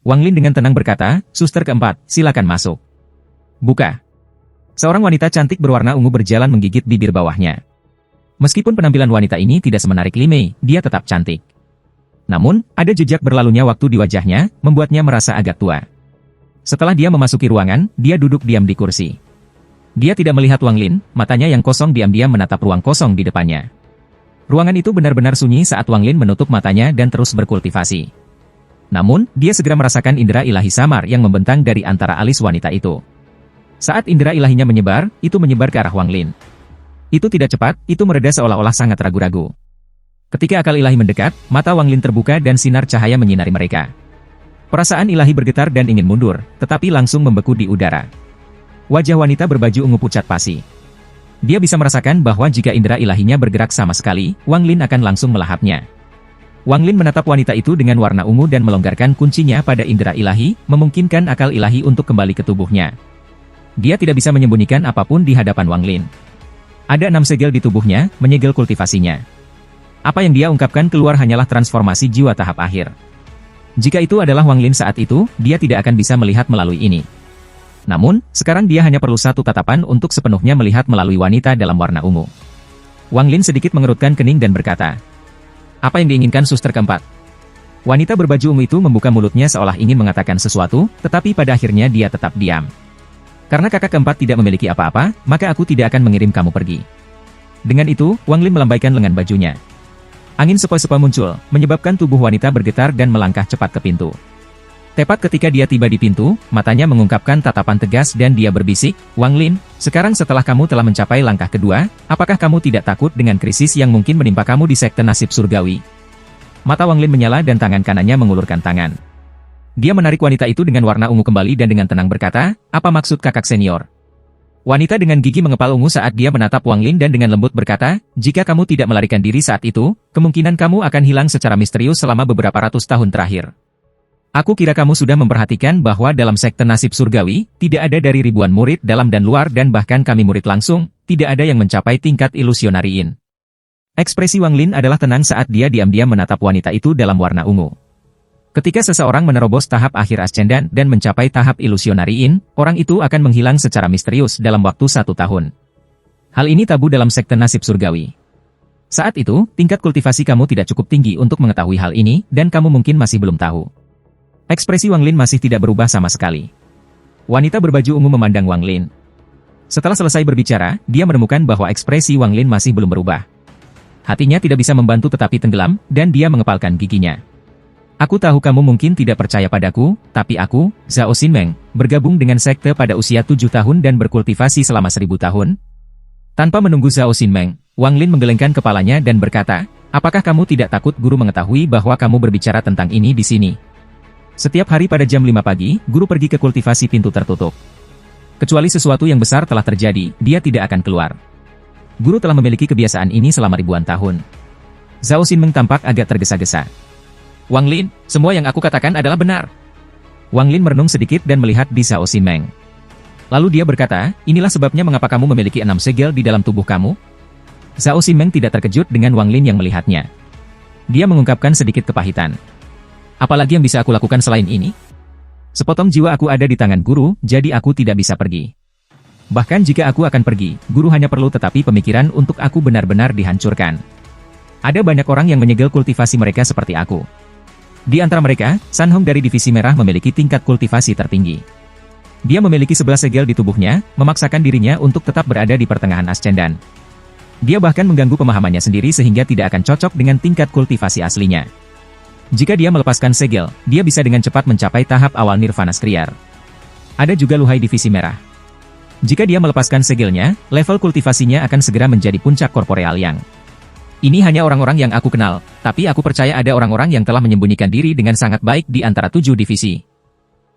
Wang Lin dengan tenang berkata, "Suster keempat, silakan masuk." "Buka." Seorang wanita cantik berwarna ungu berjalan menggigit bibir bawahnya. Meskipun penampilan wanita ini tidak semenarik Li Mei, dia tetap cantik. Namun, ada jejak berlalunya waktu di wajahnya, membuatnya merasa agak tua. Setelah dia memasuki ruangan, dia duduk diam di kursi. Dia tidak melihat Wang Lin, matanya yang kosong diam-diam menatap ruang kosong di depannya. Ruangan itu benar-benar sunyi saat Wang Lin menutup matanya dan terus berkultivasi. Namun, dia segera merasakan indera ilahi samar yang membentang dari antara alis wanita itu. Saat indera ilahinya menyebar, itu menyebar ke arah Wang Lin. Itu tidak cepat, itu mereda seolah-olah sangat ragu-ragu. Ketika akal ilahi mendekat, mata Wang Lin terbuka dan sinar cahaya menyinari mereka. Perasaan ilahi bergetar dan ingin mundur, tetapi langsung membeku di udara. Wajah wanita berbaju ungu pucat pasi. Dia bisa merasakan bahwa jika indera ilahinya bergerak sama sekali, Wang Lin akan langsung melahapnya. Wang Lin menatap wanita itu dengan warna ungu dan melonggarkan kuncinya pada indera ilahi, memungkinkan akal ilahi untuk kembali ke tubuhnya. Dia tidak bisa menyembunyikan apapun di hadapan Wang Lin. Ada 6 segel di tubuhnya, menyegel kultivasinya. Apa yang dia ungkapkan keluar hanyalah transformasi jiwa tahap akhir. Jika itu adalah Wang Lin saat itu, dia tidak akan bisa melihat melalui ini. Namun, sekarang dia hanya perlu satu tatapan untuk sepenuhnya melihat melalui wanita dalam warna ungu. Wang Lin sedikit mengerutkan kening dan berkata, "Apa yang diinginkan suster keempat?" Wanita berbaju ungu itu membuka mulutnya seolah ingin mengatakan sesuatu, tetapi pada akhirnya dia tetap diam. "Karena kakak keempat tidak memiliki apa-apa, maka aku tidak akan mengirim kamu pergi." Dengan itu, Wang Lin melambaikan lengan bajunya. Angin sepoi-sepoi muncul, menyebabkan tubuh wanita bergetar dan melangkah cepat ke pintu. Tepat ketika dia tiba di pintu, matanya mengungkapkan tatapan tegas dan dia berbisik, "Wang Lin, sekarang setelah kamu telah mencapai langkah kedua, apakah kamu tidak takut dengan krisis yang mungkin menimpa kamu di sekte nasib surgawi?" Mata Wang Lin menyala dan tangan kanannya mengulurkan tangan. Dia menarik wanita itu dengan warna ungu kembali dan dengan tenang berkata, "Apa maksud kakak senior?" Wanita dengan gigi mengepal ungu saat dia menatap Wang Lin dan dengan lembut berkata, "Jika kamu tidak melarikan diri saat itu, kemungkinan kamu akan hilang secara misterius selama beberapa ratus tahun terakhir. Aku kira kamu sudah memperhatikan bahwa dalam sekte nasib surgawi, tidak ada dari ribuan murid dalam dan luar dan bahkan kami murid langsung, tidak ada yang mencapai tingkat ilusionariin." Ekspresi Wang Lin adalah tenang saat dia diam-diam menatap wanita itu dalam warna ungu. Ketika seseorang menerobos tahap akhir ascendan dan mencapai tahap ilusionariin, orang itu akan menghilang secara misterius dalam waktu 1 tahun. Hal ini tabu dalam sekte nasib surgawi. Saat itu, tingkat kultivasi kamu tidak cukup tinggi untuk mengetahui hal ini, dan kamu mungkin masih belum tahu. Ekspresi Wang Lin masih tidak berubah sama sekali. Wanita berbaju ungu memandang Wang Lin. Setelah selesai berbicara, dia menemukan bahwa ekspresi Wang Lin masih belum berubah. Hatinya tidak bisa membantu tetapi tenggelam, dan dia mengepalkan giginya. "Aku tahu kamu mungkin tidak percaya padaku, tapi aku, Zhao Xinmeng, bergabung dengan sekte pada usia 7 tahun dan berkultivasi selama 1000 tahun. Tanpa menunggu Zhao Xinmeng, Wang Lin menggelengkan kepalanya dan berkata, "Apakah kamu tidak takut guru mengetahui bahwa kamu berbicara tentang ini di sini?" Setiap hari pada jam 5 pagi, guru pergi ke kultivasi pintu tertutup. Kecuali sesuatu yang besar telah terjadi, dia tidak akan keluar. Guru telah memiliki kebiasaan ini selama ribuan tahun. Zhao Xinmeng tampak agak tergesa-gesa. "Wang Lin, semua yang aku katakan adalah benar." Wang Lin merenung sedikit dan melihat di Zhao Xinmeng. Lalu dia berkata, "Inilah sebabnya mengapa kamu memiliki 6 segel di dalam tubuh kamu?" Zhao Xinmeng tidak terkejut dengan Wang Lin yang melihatnya. Dia mengungkapkan sedikit kepahitan. "Apalagi yang bisa aku lakukan selain ini? Sepotong jiwa aku ada di tangan guru, jadi aku tidak bisa pergi. Bahkan jika aku akan pergi, guru hanya perlu tetapi pemikiran untuk aku benar-benar dihancurkan. Ada banyak orang yang menyegel kultivasi mereka seperti aku. Di antara mereka, San Hong dari Divisi Merah memiliki tingkat kultivasi tertinggi. Dia memiliki 11 segel di tubuhnya, memaksakan dirinya untuk tetap berada di pertengahan ascendan. Dia bahkan mengganggu pemahamannya sendiri sehingga tidak akan cocok dengan tingkat kultivasi aslinya. Jika dia melepaskan segel, dia bisa dengan cepat mencapai tahap awal nirvana skriar. Ada juga Luhai Divisi Merah. Jika dia melepaskan segelnya, level kultivasinya akan segera menjadi puncak korporeal yang. Ini hanya orang-orang yang aku kenal, tapi aku percaya ada orang-orang yang telah menyembunyikan diri dengan sangat baik di antara 7 divisi.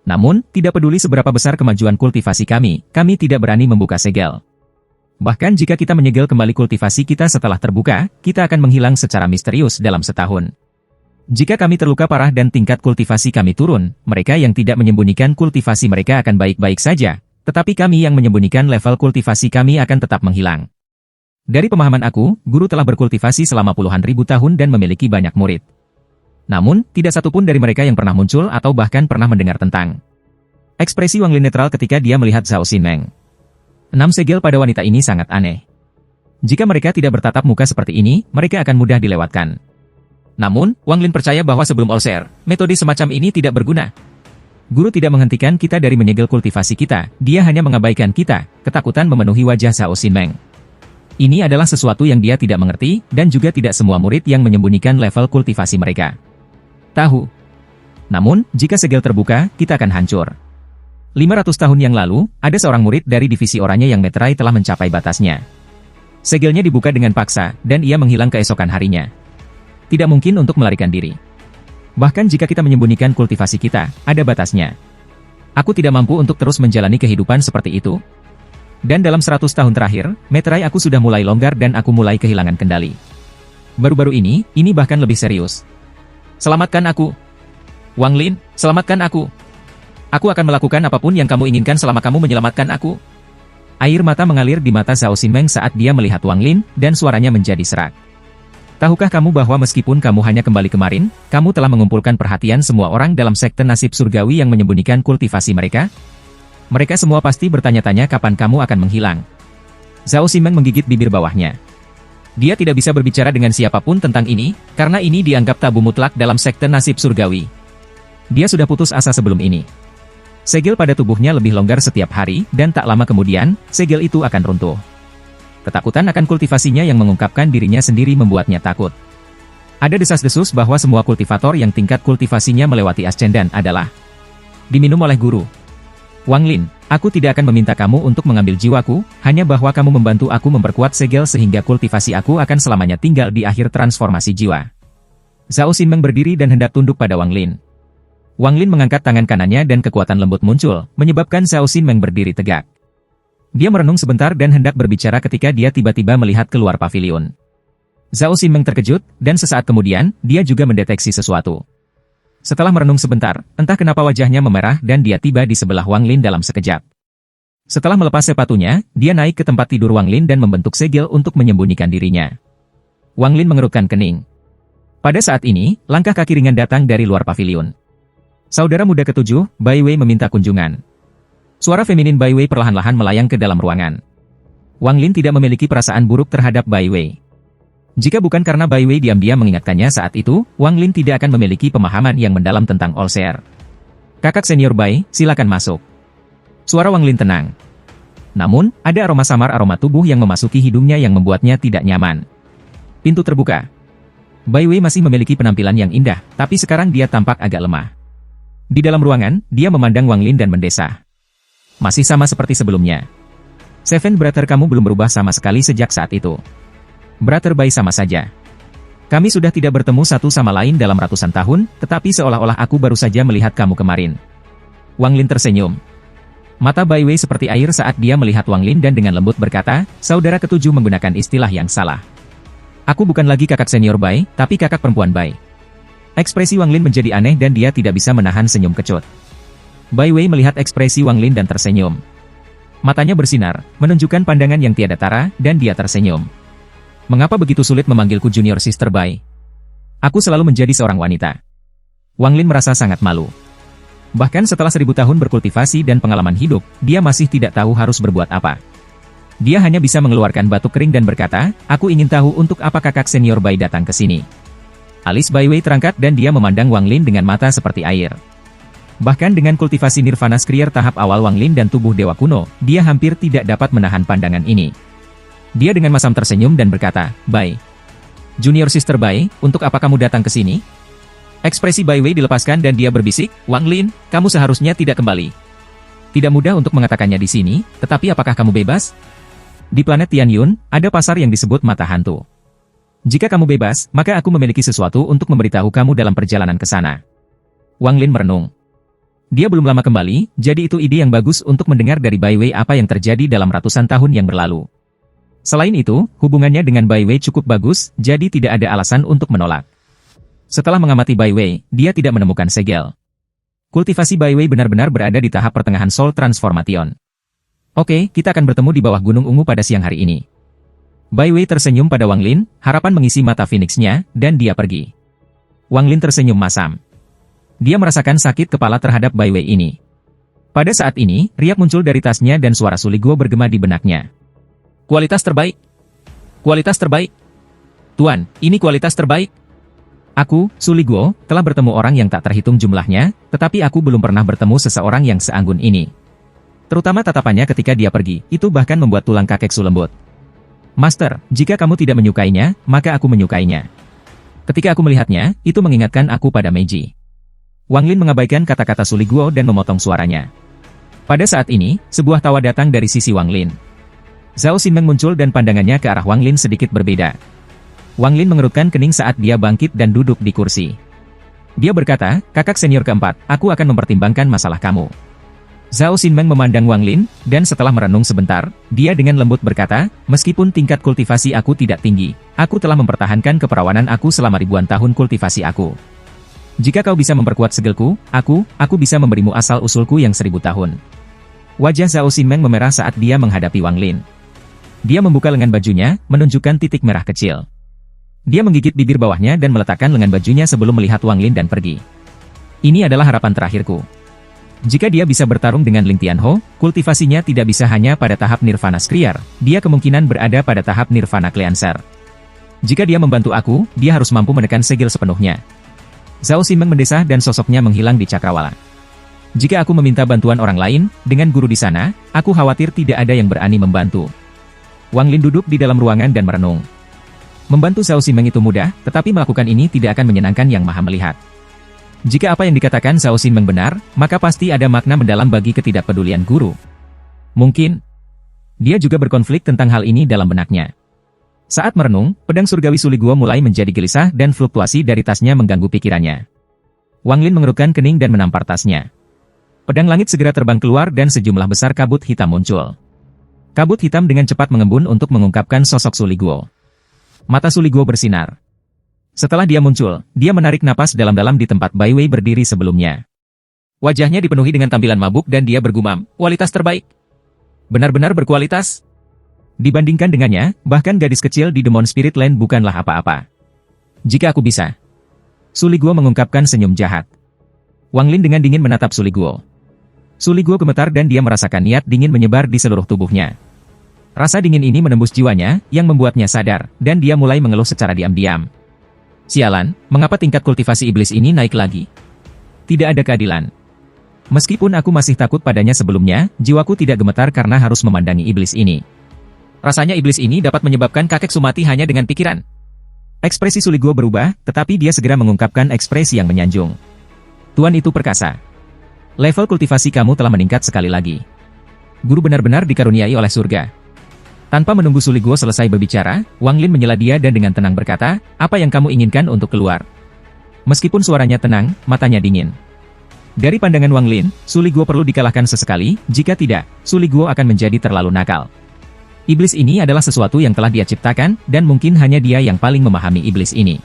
Namun, tidak peduli seberapa besar kemajuan kultivasi kami tidak berani membuka segel. Bahkan jika kita menyegel kembali kultivasi kita setelah terbuka, kita akan menghilang secara misterius dalam setahun. Jika kami terluka parah dan tingkat kultivasi kami turun, mereka yang tidak menyembunyikan kultivasi mereka akan baik-baik saja, tetapi kami yang menyembunyikan level kultivasi kami akan tetap menghilang. Dari pemahaman aku, guru telah berkultivasi selama puluhan ribu tahun dan memiliki banyak murid. Namun, tidak satupun dari mereka yang pernah muncul atau bahkan pernah mendengar tentang. Ekspresi Wang Lin netral ketika dia melihat Zhao Xinmeng. 6 segel pada wanita ini sangat aneh. Jika mereka tidak bertatap muka seperti ini, mereka akan mudah dilewatkan. Namun, Wang Lin percaya bahwa sebelum All-Share, metode semacam ini tidak berguna. Guru tidak menghentikan kita dari menyegel kultivasi kita, dia hanya mengabaikan kita, ketakutan memenuhi wajah Zhao Xinmeng. Ini adalah sesuatu yang dia tidak mengerti, dan juga tidak semua murid yang menyembunyikan level kultivasi mereka tahu. Namun, jika segel terbuka, kita akan hancur. 500 tahun yang lalu, ada seorang murid dari divisi oranye yang meterai telah mencapai batasnya. Segelnya dibuka dengan paksa, dan ia menghilang keesokan harinya. Tidak mungkin untuk melarikan diri. Bahkan jika kita menyembunyikan kultivasi kita, ada batasnya. Aku tidak mampu untuk terus menjalani kehidupan seperti itu. Dan dalam 100 tahun terakhir, meterai aku sudah mulai longgar dan aku mulai kehilangan kendali. Baru-baru ini bahkan lebih serius. Selamatkan aku. Wang Lin, selamatkan aku. Aku akan melakukan apapun yang kamu inginkan selama kamu menyelamatkan aku. Air mata mengalir di mata Zhao Xinmeng saat dia melihat Wang Lin, dan suaranya menjadi serak. Tahukah kamu bahwa meskipun kamu hanya kembali kemarin, kamu telah mengumpulkan perhatian semua orang dalam sekte nasib surgawi yang menyembunyikan kultivasi mereka? Mereka semua pasti bertanya-tanya kapan kamu akan menghilang. Zhao Xinmeng menggigit bibir bawahnya. Dia tidak bisa berbicara dengan siapapun tentang ini, karena ini dianggap tabu mutlak dalam sekte nasib surgawi. Dia sudah putus asa sebelum ini. Segel pada tubuhnya lebih longgar setiap hari, dan tak lama kemudian, segel itu akan runtuh. Ketakutan akan kultivasinya yang mengungkapkan dirinya sendiri membuatnya takut. Ada desas-desus bahwa semua kultivator yang tingkat kultivasinya melewati ascendan adalah diminum oleh guru. Wang Lin, aku tidak akan meminta kamu untuk mengambil jiwaku, hanya bahwa kamu membantu aku memperkuat segel sehingga kultivasi aku akan selamanya tinggal di akhir transformasi jiwa. Zhao Xinmeng berdiri dan hendak tunduk pada Wang Lin. Wang Lin mengangkat tangan kanannya dan kekuatan lembut muncul, menyebabkan Zhao Xinmeng berdiri tegak. Dia merenung sebentar dan hendak berbicara ketika dia tiba-tiba melihat keluar pavilion. Zhao Xinmeng terkejut, dan sesaat kemudian, dia juga mendeteksi sesuatu. Setelah merenung sebentar, entah kenapa wajahnya memerah dan dia tiba di sebelah Wang Lin dalam sekejap. Setelah melepas sepatunya, dia naik ke tempat tidur Wang Lin dan membentuk segel untuk menyembunyikan dirinya. Wang Lin mengerutkan kening. Pada saat ini, langkah kaki ringan datang dari luar pavilion. Saudara muda ketujuh, Bai Wei meminta kunjungan. Suara feminin Bai Wei perlahan-lahan melayang ke dalam ruangan. Wang Lin tidak memiliki perasaan buruk terhadap Bai Wei. Jika bukan karena Bai Wei diam-diam mengingatkannya saat itu, Wang Lin tidak akan memiliki pemahaman yang mendalam tentang All-Share. Kakak senior Bai, silakan masuk. Suara Wang Lin tenang. Namun, ada aroma samar aroma tubuh yang memasuki hidungnya yang membuatnya tidak nyaman. Pintu terbuka. Bai Wei masih memiliki penampilan yang indah, tapi sekarang dia tampak agak lemah. Di dalam ruangan, dia memandang Wang Lin dan mendesah. Masih sama seperti sebelumnya. Seven Brother kamu belum berubah sama sekali sejak saat itu. Brother Bai sama saja. Kami sudah tidak bertemu satu sama lain dalam ratusan tahun, tetapi seolah-olah aku baru saja melihat kamu kemarin. Wang Lin tersenyum. Mata Bai Wei seperti air saat dia melihat Wang Lin dan dengan lembut berkata, saudara ketujuh menggunakan istilah yang salah. Aku bukan lagi kakak senior Bai, tapi kakak perempuan Bai. Ekspresi Wang Lin menjadi aneh dan dia tidak bisa menahan senyum kecut. Bai Wei melihat ekspresi Wang Lin dan tersenyum. Matanya bersinar, menunjukkan pandangan yang tiada tara, dan dia tersenyum. Mengapa begitu sulit memanggilku Junior Sister Bai? Aku selalu menjadi seorang wanita. Wang Lin merasa sangat malu. Bahkan setelah 1000 tahun berkultivasi dan pengalaman hidup, dia masih tidak tahu harus berbuat apa. Dia hanya bisa mengeluarkan batuk kering dan berkata, aku ingin tahu untuk apa kakak senior Bai datang ke sini. Alis Bai Wei terangkat dan dia memandang Wang Lin dengan mata seperti air. Bahkan dengan kultivasi Nirvana Skrier tahap awal Wang Lin dan tubuh Dewa Kuno, dia hampir tidak dapat menahan pandangan ini. Dia dengan masam tersenyum dan berkata, Bai. Junior Sister Bai, untuk apa kamu datang ke sini? Ekspresi Bai Wei dilepaskan dan dia berbisik, Wang Lin, kamu seharusnya tidak kembali. Tidak mudah untuk mengatakannya di sini, tetapi apakah kamu bebas? Di planet Tianyun, ada pasar yang disebut Mata Hantu. Jika kamu bebas, maka aku memiliki sesuatu untuk memberitahu kamu dalam perjalanan ke sana. Wang Lin merenung. Dia belum lama kembali, jadi itu ide yang bagus untuk mendengar dari Bai Wei apa yang terjadi dalam ratusan tahun yang berlalu. Selain itu, hubungannya dengan Bai Wei cukup bagus, jadi tidak ada alasan untuk menolak. Setelah mengamati Bai Wei, dia tidak menemukan segel. Kultivasi Bai Wei benar-benar berada di tahap pertengahan Soul Transformation. Oke, kita akan bertemu di bawah Gunung Ungu pada siang hari ini. Bai Wei tersenyum pada Wang Lin, harapan mengisi mata Phoenix-nya, dan dia pergi. Wang Lin tersenyum masam. Dia merasakan sakit kepala terhadap Bai Wei ini. Pada saat ini, riak muncul dari tasnya dan suara Suli Guo bergema di benaknya. Kualitas terbaik. Kualitas terbaik. Tuan, ini kualitas terbaik. Aku, Suli Guo, telah bertemu orang yang tak terhitung jumlahnya, tetapi aku belum pernah bertemu seseorang yang seanggun ini. Terutama tatapannya ketika dia pergi, itu bahkan membuat tulang kakekku lembut. Master, jika kamu tidak menyukainya, maka aku menyukainya. Ketika aku melihatnya, itu mengingatkan aku pada Meiji. Wang Lin mengabaikan kata-kata Suli Guo dan memotong suaranya. Pada saat ini, sebuah tawa datang dari sisi Wang Lin. Zhao Xinmeng muncul dan pandangannya ke arah Wang Lin sedikit berbeda. Wang Lin mengerutkan kening saat dia bangkit dan duduk di kursi. Dia berkata, kakak senior keempat, aku akan mempertimbangkan masalah kamu. Zhao Xinmeng memandang Wang Lin, dan setelah merenung sebentar, dia dengan lembut berkata, meskipun tingkat kultivasi aku tidak tinggi, aku telah mempertahankan keperawanan aku selama ribuan tahun kultivasi aku. Jika kau bisa memperkuat segelku, aku bisa memberimu asal-usulku yang 1000 tahun. Wajah Zhao Xinmeng memerah saat dia menghadapi Wang Lin. Dia membuka lengan bajunya, menunjukkan titik merah kecil. Dia menggigit bibir bawahnya dan meletakkan lengan bajunya sebelum melihat Wang Lin dan pergi. Ini adalah harapan terakhirku. Jika dia bisa bertarung dengan Ling Tianho, kultivasinya tidak bisa hanya pada tahap Nirvana Skriar, dia kemungkinan berada pada tahap Nirvana Cleanser. Jika dia membantu aku, dia harus mampu menekan segel sepenuhnya. Zhao Xinmeng mendesah dan sosoknya menghilang di cakrawala. Jika aku meminta bantuan orang lain, dengan guru di sana, aku khawatir tidak ada yang berani membantu. Wang Lin duduk di dalam ruangan dan merenung. Membantu Zhao Xinmeng itu mudah, tetapi melakukan ini tidak akan menyenangkan Yang Maha Melihat. Jika apa yang dikatakan Zhao Xinmeng benar, maka pasti ada makna mendalam bagi ketidakpedulian guru. Mungkin, dia juga berkonflik tentang hal ini dalam benaknya. Saat merenung, pedang surgawi Suli Guo mulai menjadi gelisah dan fluktuasi dari tasnya mengganggu pikirannya. Wang Lin mengerutkan kening dan menampar tasnya. Pedang langit segera terbang keluar dan sejumlah besar kabut hitam muncul. Kabut hitam dengan cepat mengembun untuk mengungkapkan sosok Suli Guo. Mata Suli Guo bersinar. Setelah dia muncul, dia menarik napas dalam-dalam di tempat Bai Wei berdiri sebelumnya. Wajahnya dipenuhi dengan tampilan mabuk dan dia bergumam, kualitas terbaik. Benar-benar berkualitas. Dibandingkan dengannya, bahkan gadis kecil di Demon Spirit Land bukanlah apa-apa. Jika aku bisa. Suli Guo mengungkapkan senyum jahat. Wang Lin dengan dingin menatap Suli Guo. Suli Guo gemetar dan dia merasakan niat dingin menyebar di seluruh tubuhnya. Rasa dingin ini menembus jiwanya, yang membuatnya sadar, dan dia mulai mengeluh secara diam-diam. Sialan, mengapa tingkat kultivasi iblis ini naik lagi? Tidak ada keadilan. Meskipun aku masih takut padanya sebelumnya, jiwaku tidak gemetar karena harus memandangi iblis ini. Rasanya iblis ini dapat menyebabkan kakekku mati hanya dengan pikiran. Ekspresi Suli Guo berubah, tetapi dia segera mengungkapkan ekspresi yang menyanjung. Tuan itu perkasa. Level kultivasi kamu telah meningkat sekali lagi. Guru benar-benar dikaruniai oleh surga. Tanpa menunggu Suli Guo selesai berbicara, Wang Lin menyela dia dan dengan tenang berkata, apa yang kamu inginkan untuk keluar? Meskipun suaranya tenang, matanya dingin. Dari pandangan Wang Lin, Suli Guo perlu dikalahkan sesekali, jika tidak, Suli Guo akan menjadi terlalu nakal. Iblis ini adalah sesuatu yang telah dia ciptakan, dan mungkin hanya dia yang paling memahami iblis ini.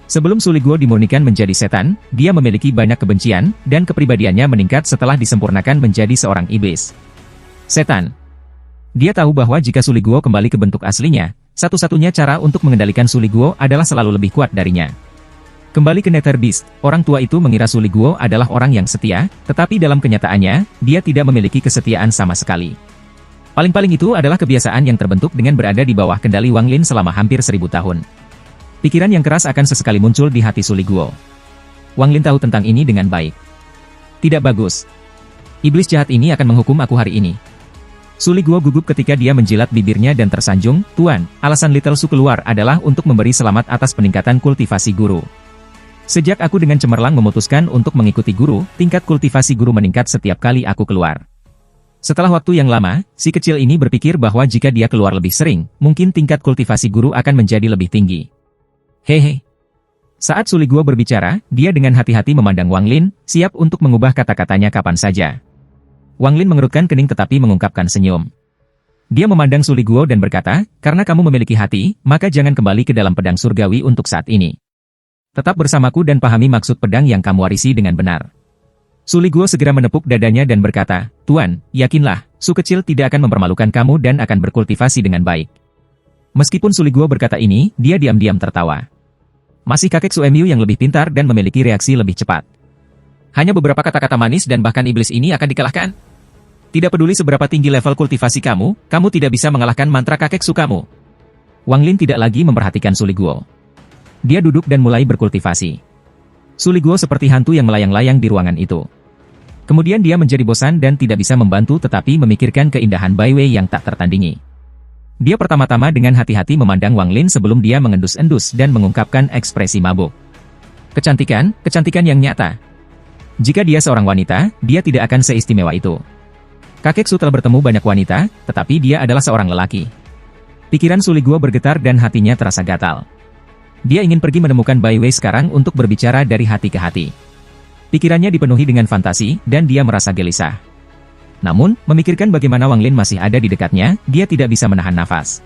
Sebelum Suli Guo dimurnikan menjadi setan, dia memiliki banyak kebencian, dan kepribadiannya meningkat setelah disempurnakan menjadi seorang iblis. Setan. Dia tahu bahwa jika Suli Guo kembali ke bentuk aslinya, satu-satunya cara untuk mengendalikan Suli Guo adalah selalu lebih kuat darinya. Kembali ke Nether Beast, orang tua itu mengira Suli Guo adalah orang yang setia, tetapi dalam kenyataannya, dia tidak memiliki kesetiaan sama sekali. Paling-paling itu adalah kebiasaan yang terbentuk dengan berada di bawah kendali Wang Lin selama hampir 1000 tahun. Pikiran yang keras akan sesekali muncul di hati Suli Guo. Wang Lin tahu tentang ini dengan baik. Tidak bagus. Iblis jahat ini akan menghukum aku hari ini. Suli Guo gugup ketika dia menjilat bibirnya dan tersanjung, Tuan, alasan Little Su keluar adalah untuk memberi selamat atas peningkatan kultivasi guru. Sejak aku dengan cemerlang memutuskan untuk mengikuti guru, tingkat kultivasi guru meningkat setiap kali aku keluar. Setelah waktu yang lama, si kecil ini berpikir bahwa jika dia keluar lebih sering, mungkin tingkat kultivasi guru akan menjadi lebih tinggi. Hehe. Saat Suli Guo berbicara, dia dengan hati-hati memandang Wang Lin, siap untuk mengubah kata-katanya kapan saja. Wang Lin mengerutkan kening tetapi mengungkapkan senyum. Dia memandang Suli Guo dan berkata, karena kamu memiliki hati, maka jangan kembali ke dalam pedang surgawi untuk saat ini. Tetap bersamaku dan pahami maksud pedang yang kamu warisi dengan benar. Suli Guo segera menepuk dadanya dan berkata, Tuan, yakinlah, Su kecil tidak akan mempermalukan kamu dan akan berkultivasi dengan baik. Meskipun Suli Guo berkata ini, dia diam-diam tertawa. Masih kakek Suemyu yang lebih pintar dan memiliki reaksi lebih cepat. Hanya beberapa kata-kata manis dan bahkan iblis ini akan dikalahkan. Tidak peduli seberapa tinggi level kultivasi kamu, kamu tidak bisa mengalahkan mantra kakek Su kamu. Wang Lin tidak lagi memperhatikan Su Liguo. Dia duduk dan mulai berkultivasi. Su Liguo seperti hantu yang melayang-layang di ruangan itu. Kemudian dia menjadi bosan dan tidak bisa membantu tetapi memikirkan keindahan Bai Wei yang tak tertandingi. Dia pertama-tama dengan hati-hati memandang Wang Lin sebelum dia mengendus-endus dan mengungkapkan ekspresi mabuk. Kecantikan yang nyata. Jika dia seorang wanita, dia tidak akan seistimewa itu. Kakek Su telah bertemu banyak wanita, tetapi dia adalah seorang lelaki. Pikiran Su Liguo bergetar dan hatinya terasa gatal. Dia ingin pergi menemukan Bai Wei sekarang untuk berbicara dari hati ke hati. Pikirannya dipenuhi dengan fantasi, dan dia merasa gelisah. Namun, memikirkan bagaimana Wang Lin masih ada di dekatnya, dia tidak bisa menahan nafas.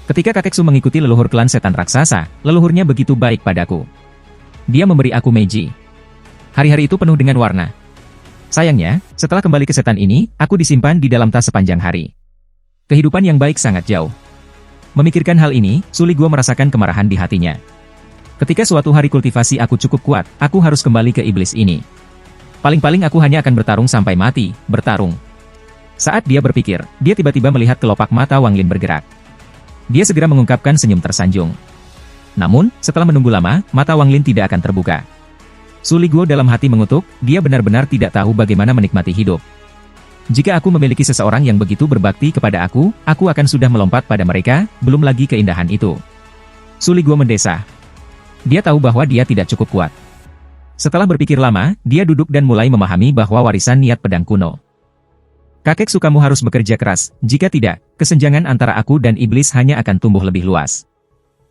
Ketika kakek Su mengikuti leluhur klan setan raksasa, leluhurnya begitu baik padaku. Dia memberi aku Meiji. Hari-hari itu penuh dengan warna. Sayangnya, setelah kembali ke setan ini, aku disimpan di dalam tas sepanjang hari. Kehidupan yang baik sangat jauh. Memikirkan hal ini, Su Liguo merasakan kemarahan di hatinya. Ketika suatu hari kultivasi aku cukup kuat, aku harus kembali ke iblis ini. Paling-paling aku hanya akan bertarung sampai mati, bertarung. Saat dia berpikir, dia tiba-tiba melihat kelopak mata Wang Lin bergerak. Dia segera mengungkapkan senyum tersanjung. Namun, setelah menunggu lama, mata Wang Lin tidak akan terbuka. Su Liguo dalam hati mengutuk, dia benar-benar tidak tahu bagaimana menikmati hidup. Jika aku memiliki seseorang yang begitu berbakti kepada aku akan sudah melompat pada mereka, belum lagi keindahan itu. Su Liguo mendesah. Dia tahu bahwa dia tidak cukup kuat. Setelah berpikir lama, dia duduk dan mulai memahami bahwa warisan niat pedang kuno. Kakek Su kamu harus bekerja keras, jika tidak, kesenjangan antara aku dan iblis hanya akan tumbuh lebih luas.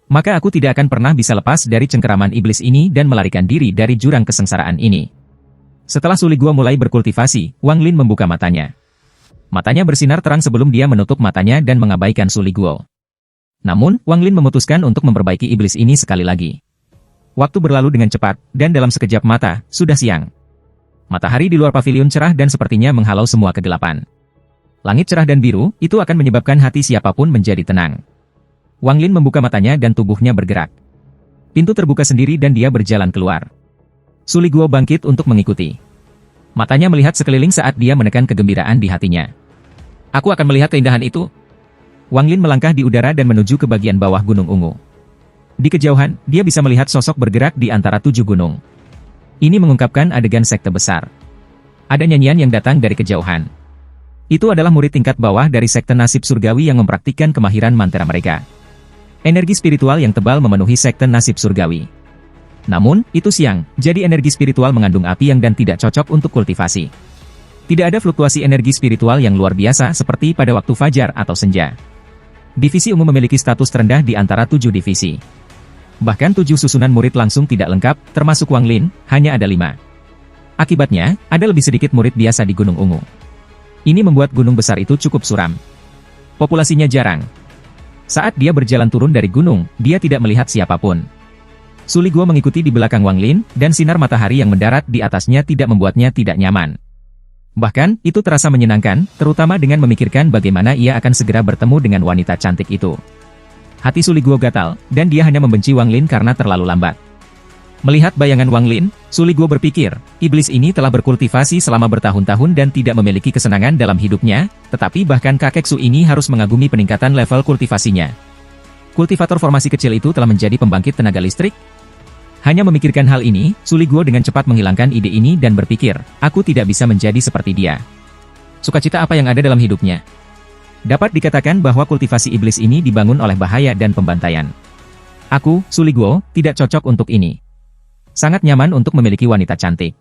Maka aku tidak akan pernah bisa lepas dari cengkeraman iblis ini dan melarikan diri dari jurang kesengsaraan ini. Setelah Su Liguo mulai berkultivasi, Wang Lin membuka matanya. Matanya bersinar terang sebelum dia menutup matanya dan mengabaikan Su Liguo. Namun, Wang Lin memutuskan untuk memperbaiki iblis ini sekali lagi. Waktu berlalu dengan cepat, dan dalam sekejap mata, sudah siang. Matahari di luar pavilion cerah dan sepertinya menghalau semua kegelapan. Langit cerah dan biru, itu akan menyebabkan hati siapapun menjadi tenang. Wang Lin membuka matanya dan tubuhnya bergerak. Pintu terbuka sendiri dan dia berjalan keluar. Su Liguo bangkit untuk mengikuti. Matanya melihat sekeliling saat dia menekan kegembiraan di hatinya. Aku akan melihat keindahan itu. Wang Lin melangkah di udara dan menuju ke bagian bawah Gunung Ungu. Di kejauhan, dia bisa melihat sosok bergerak di antara 7 gunung. Ini mengungkapkan adegan sekte besar. Ada nyanyian yang datang dari kejauhan. Itu adalah murid tingkat bawah dari sekte nasib surgawi yang mempraktikkan kemahiran mantra mereka. Energi spiritual yang tebal memenuhi sekte nasib surgawi. Namun, itu siang, jadi energi spiritual mengandung api yang dan tidak cocok untuk kultivasi. Tidak ada fluktuasi energi spiritual yang luar biasa seperti pada waktu fajar atau senja. Divisi ungu memiliki status terendah di antara 7 divisi. Bahkan 7 susunan murid langsung tidak lengkap, termasuk Wang Lin, hanya ada 5. Akibatnya, ada lebih sedikit murid biasa di Gunung Ungu. Ini membuat gunung besar itu cukup suram. Populasinya jarang. Saat dia berjalan turun dari gunung, dia tidak melihat siapapun. Su Liguo mengikuti di belakang Wang Lin, dan sinar matahari yang mendarat di atasnya tidak membuatnya tidak nyaman. Bahkan, itu terasa menyenangkan, terutama dengan memikirkan bagaimana ia akan segera bertemu dengan wanita cantik itu. Hati Su Liguo gatal, dan dia hanya membenci Wang Lin karena terlalu lambat. Melihat bayangan Wang Lin, Su Liguo berpikir, iblis ini telah berkultivasi selama bertahun-tahun dan tidak memiliki kesenangan dalam hidupnya, tetapi bahkan kakek Su ini harus mengagumi peningkatan level kultivasinya. Kultivator formasi kecil itu telah menjadi pembangkit tenaga listrik? Hanya memikirkan hal ini, Su Liguo dengan cepat menghilangkan ide ini dan berpikir, aku tidak bisa menjadi seperti dia. Sukacita apa yang ada dalam hidupnya? Dapat dikatakan bahwa kultivasi iblis ini dibangun oleh bahaya dan pembantaian. Aku, Su Liguo, tidak cocok untuk ini. Sangat nyaman untuk memiliki wanita cantik.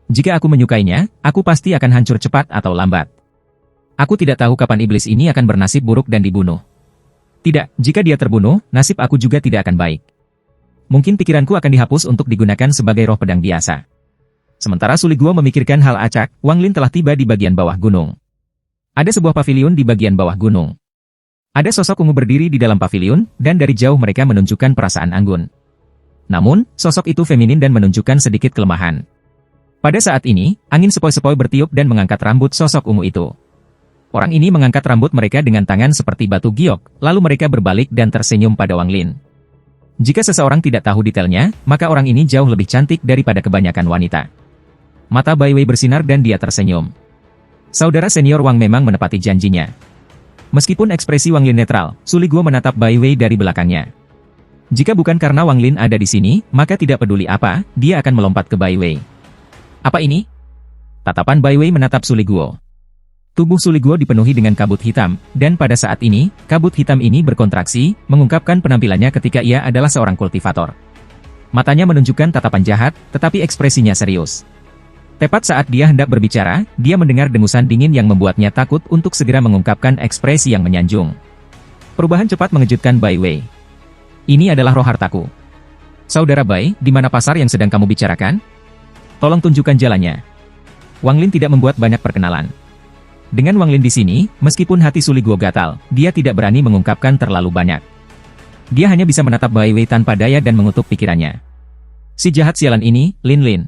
Jika aku menyukainya, aku pasti akan hancur cepat atau lambat. Aku tidak tahu kapan iblis ini akan bernasib buruk dan dibunuh. Tidak, jika dia terbunuh, nasib aku juga tidak akan baik. Mungkin pikiranku akan dihapus untuk digunakan sebagai roh pedang biasa. Sementara Su Liguo memikirkan hal acak, Wang Lin telah tiba di bagian bawah gunung. Ada sebuah pavilion di bagian bawah gunung. Ada sosok ungu berdiri di dalam pavilion, dan dari jauh mereka menunjukkan perasaan anggun. Namun, sosok itu feminin dan menunjukkan sedikit kelemahan. Pada saat ini, angin sepoi-sepoi bertiup dan mengangkat rambut sosok ungu itu. Orang ini mengangkat rambut mereka dengan tangan seperti batu giok, lalu mereka berbalik dan tersenyum pada Wang Lin. Jika seseorang tidak tahu detailnya, maka orang ini jauh lebih cantik daripada kebanyakan wanita. Mata Bai Wei bersinar dan dia tersenyum. Saudara senior Wang memang menepati janjinya. Meskipun ekspresi Wang Lin netral, Su Liguo menatap Bai Wei dari belakangnya. Jika bukan karena Wang Lin ada di sini, maka tidak peduli apa, dia akan melompat ke Bai Wei. Apa ini? Tatapan Bai Wei menatap Su Liguo. Tubuh Su Liguo dipenuhi dengan kabut hitam, dan pada saat ini, kabut hitam ini berkontraksi, mengungkapkan penampilannya ketika ia adalah seorang kultivator. Matanya menunjukkan tatapan jahat, tetapi ekspresinya serius. Tepat saat dia hendak berbicara, dia mendengar dengusan dingin yang membuatnya takut untuk segera mengungkapkan ekspresi yang menyanjung. Perubahan cepat mengejutkan Bai Wei. Ini adalah roh hartaku. Saudara Bai, di mana pasar yang sedang kamu bicarakan? Tolong tunjukkan jalannya. Wang Lin tidak membuat banyak perkenalan. Dengan Wang Lin di sini, meskipun hati Su Liguo gatal, dia tidak berani mengungkapkan terlalu banyak. Dia hanya bisa menatap Bai Wei tanpa daya dan mengutuk pikirannya. Si jahat sialan ini, Lin Lin.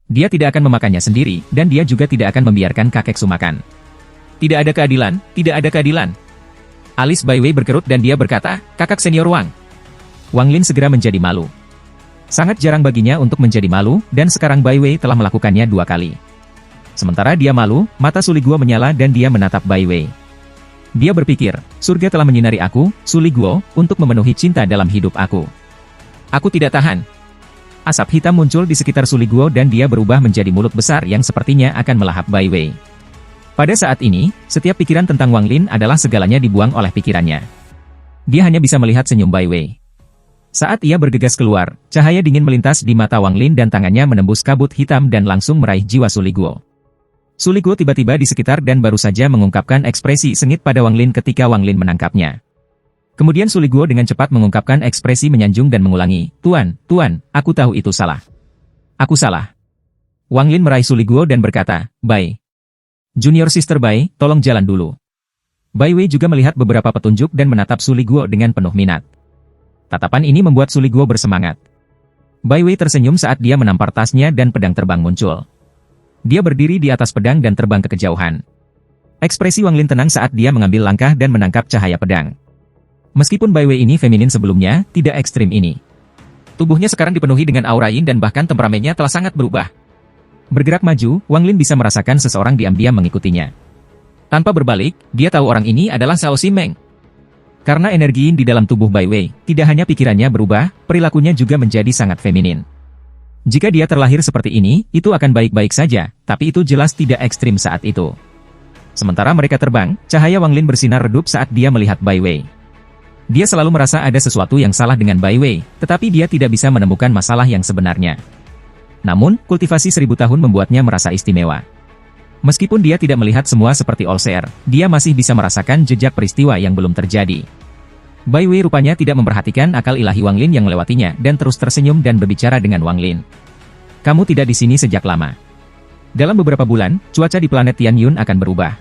Dia tidak akan memakannya sendiri, dan dia juga tidak akan membiarkan kakek Su makan. Tidak ada keadilan, tidak ada keadilan. Alis Bai Wei berkerut dan dia berkata, kakak senior Wang. Wang Lin segera menjadi malu. Sangat jarang baginya untuk menjadi malu, dan sekarang Bai Wei telah melakukannya 2 kali. Sementara dia malu, mata Su Liguo menyala dan dia menatap Bai Wei. Dia berpikir, surga telah menyinari aku, Su Liguo, untuk memenuhi cinta dalam hidup aku. Aku tidak tahan. Asap hitam muncul di sekitar Su Liguo dan dia berubah menjadi mulut besar yang sepertinya akan melahap Bai Wei. Pada saat ini, setiap pikiran tentang Wang Lin adalah segalanya dibuang oleh pikirannya. Dia hanya bisa melihat senyum Bai Wei. Saat ia bergegas keluar, cahaya dingin melintas di mata Wang Lin dan tangannya menembus kabut hitam dan langsung meraih jiwa Su Liguo. Su Liguo tiba-tiba di sekitar dan baru saja mengungkapkan ekspresi sengit pada Wang Lin ketika Wang Lin menangkapnya. Kemudian Su Liguo dengan cepat mengungkapkan ekspresi menyanjung dan mengulangi, Tuan, aku tahu itu salah. Aku salah. Wang Lin meraih Su Liguo dan berkata, Bai. Junior Sister Bai, tolong jalan dulu. Bai Wei juga melihat beberapa petunjuk dan menatap Su Liguo dengan penuh minat. Tatapan ini membuat Su Liguo bersemangat. Bai Wei tersenyum saat dia menampar tasnya dan pedang terbang muncul. Dia berdiri di atas pedang dan terbang ke kejauhan. Ekspresi Wang Lin tenang saat dia mengambil langkah dan menangkap cahaya pedang. Meskipun Bai Wei ini feminin sebelumnya, tidak ekstrim ini. Tubuhnya sekarang dipenuhi dengan aura yin dan bahkan temperamennya telah sangat berubah. Bergerak maju, Wang Lin bisa merasakan seseorang diam-diam mengikutinya. Tanpa berbalik, dia tahu orang ini adalah Shao Ximeng. Karena energi yin di dalam tubuh Bai Wei, tidak hanya pikirannya berubah, perilakunya juga menjadi sangat feminin. Jika dia terlahir seperti ini, itu akan baik-baik saja, tapi itu jelas tidak ekstrim saat itu. Sementara mereka terbang, cahaya Wang Lin bersinar redup saat dia melihat Bai Wei. Dia selalu merasa ada sesuatu yang salah dengan Bai Wei, tetapi dia tidak bisa menemukan masalah yang sebenarnya. Namun, kultivasi 1000 tahun membuatnya merasa istimewa. Meskipun dia tidak melihat semua seperti Allseer, dia masih bisa merasakan jejak peristiwa yang belum terjadi. Bai Wei rupanya tidak memperhatikan akal ilahi Wang Lin yang melewatinya dan terus tersenyum dan berbicara dengan Wang Lin. Kamu tidak di sini sejak lama. Dalam beberapa bulan, cuaca di planet Tianyun akan berubah.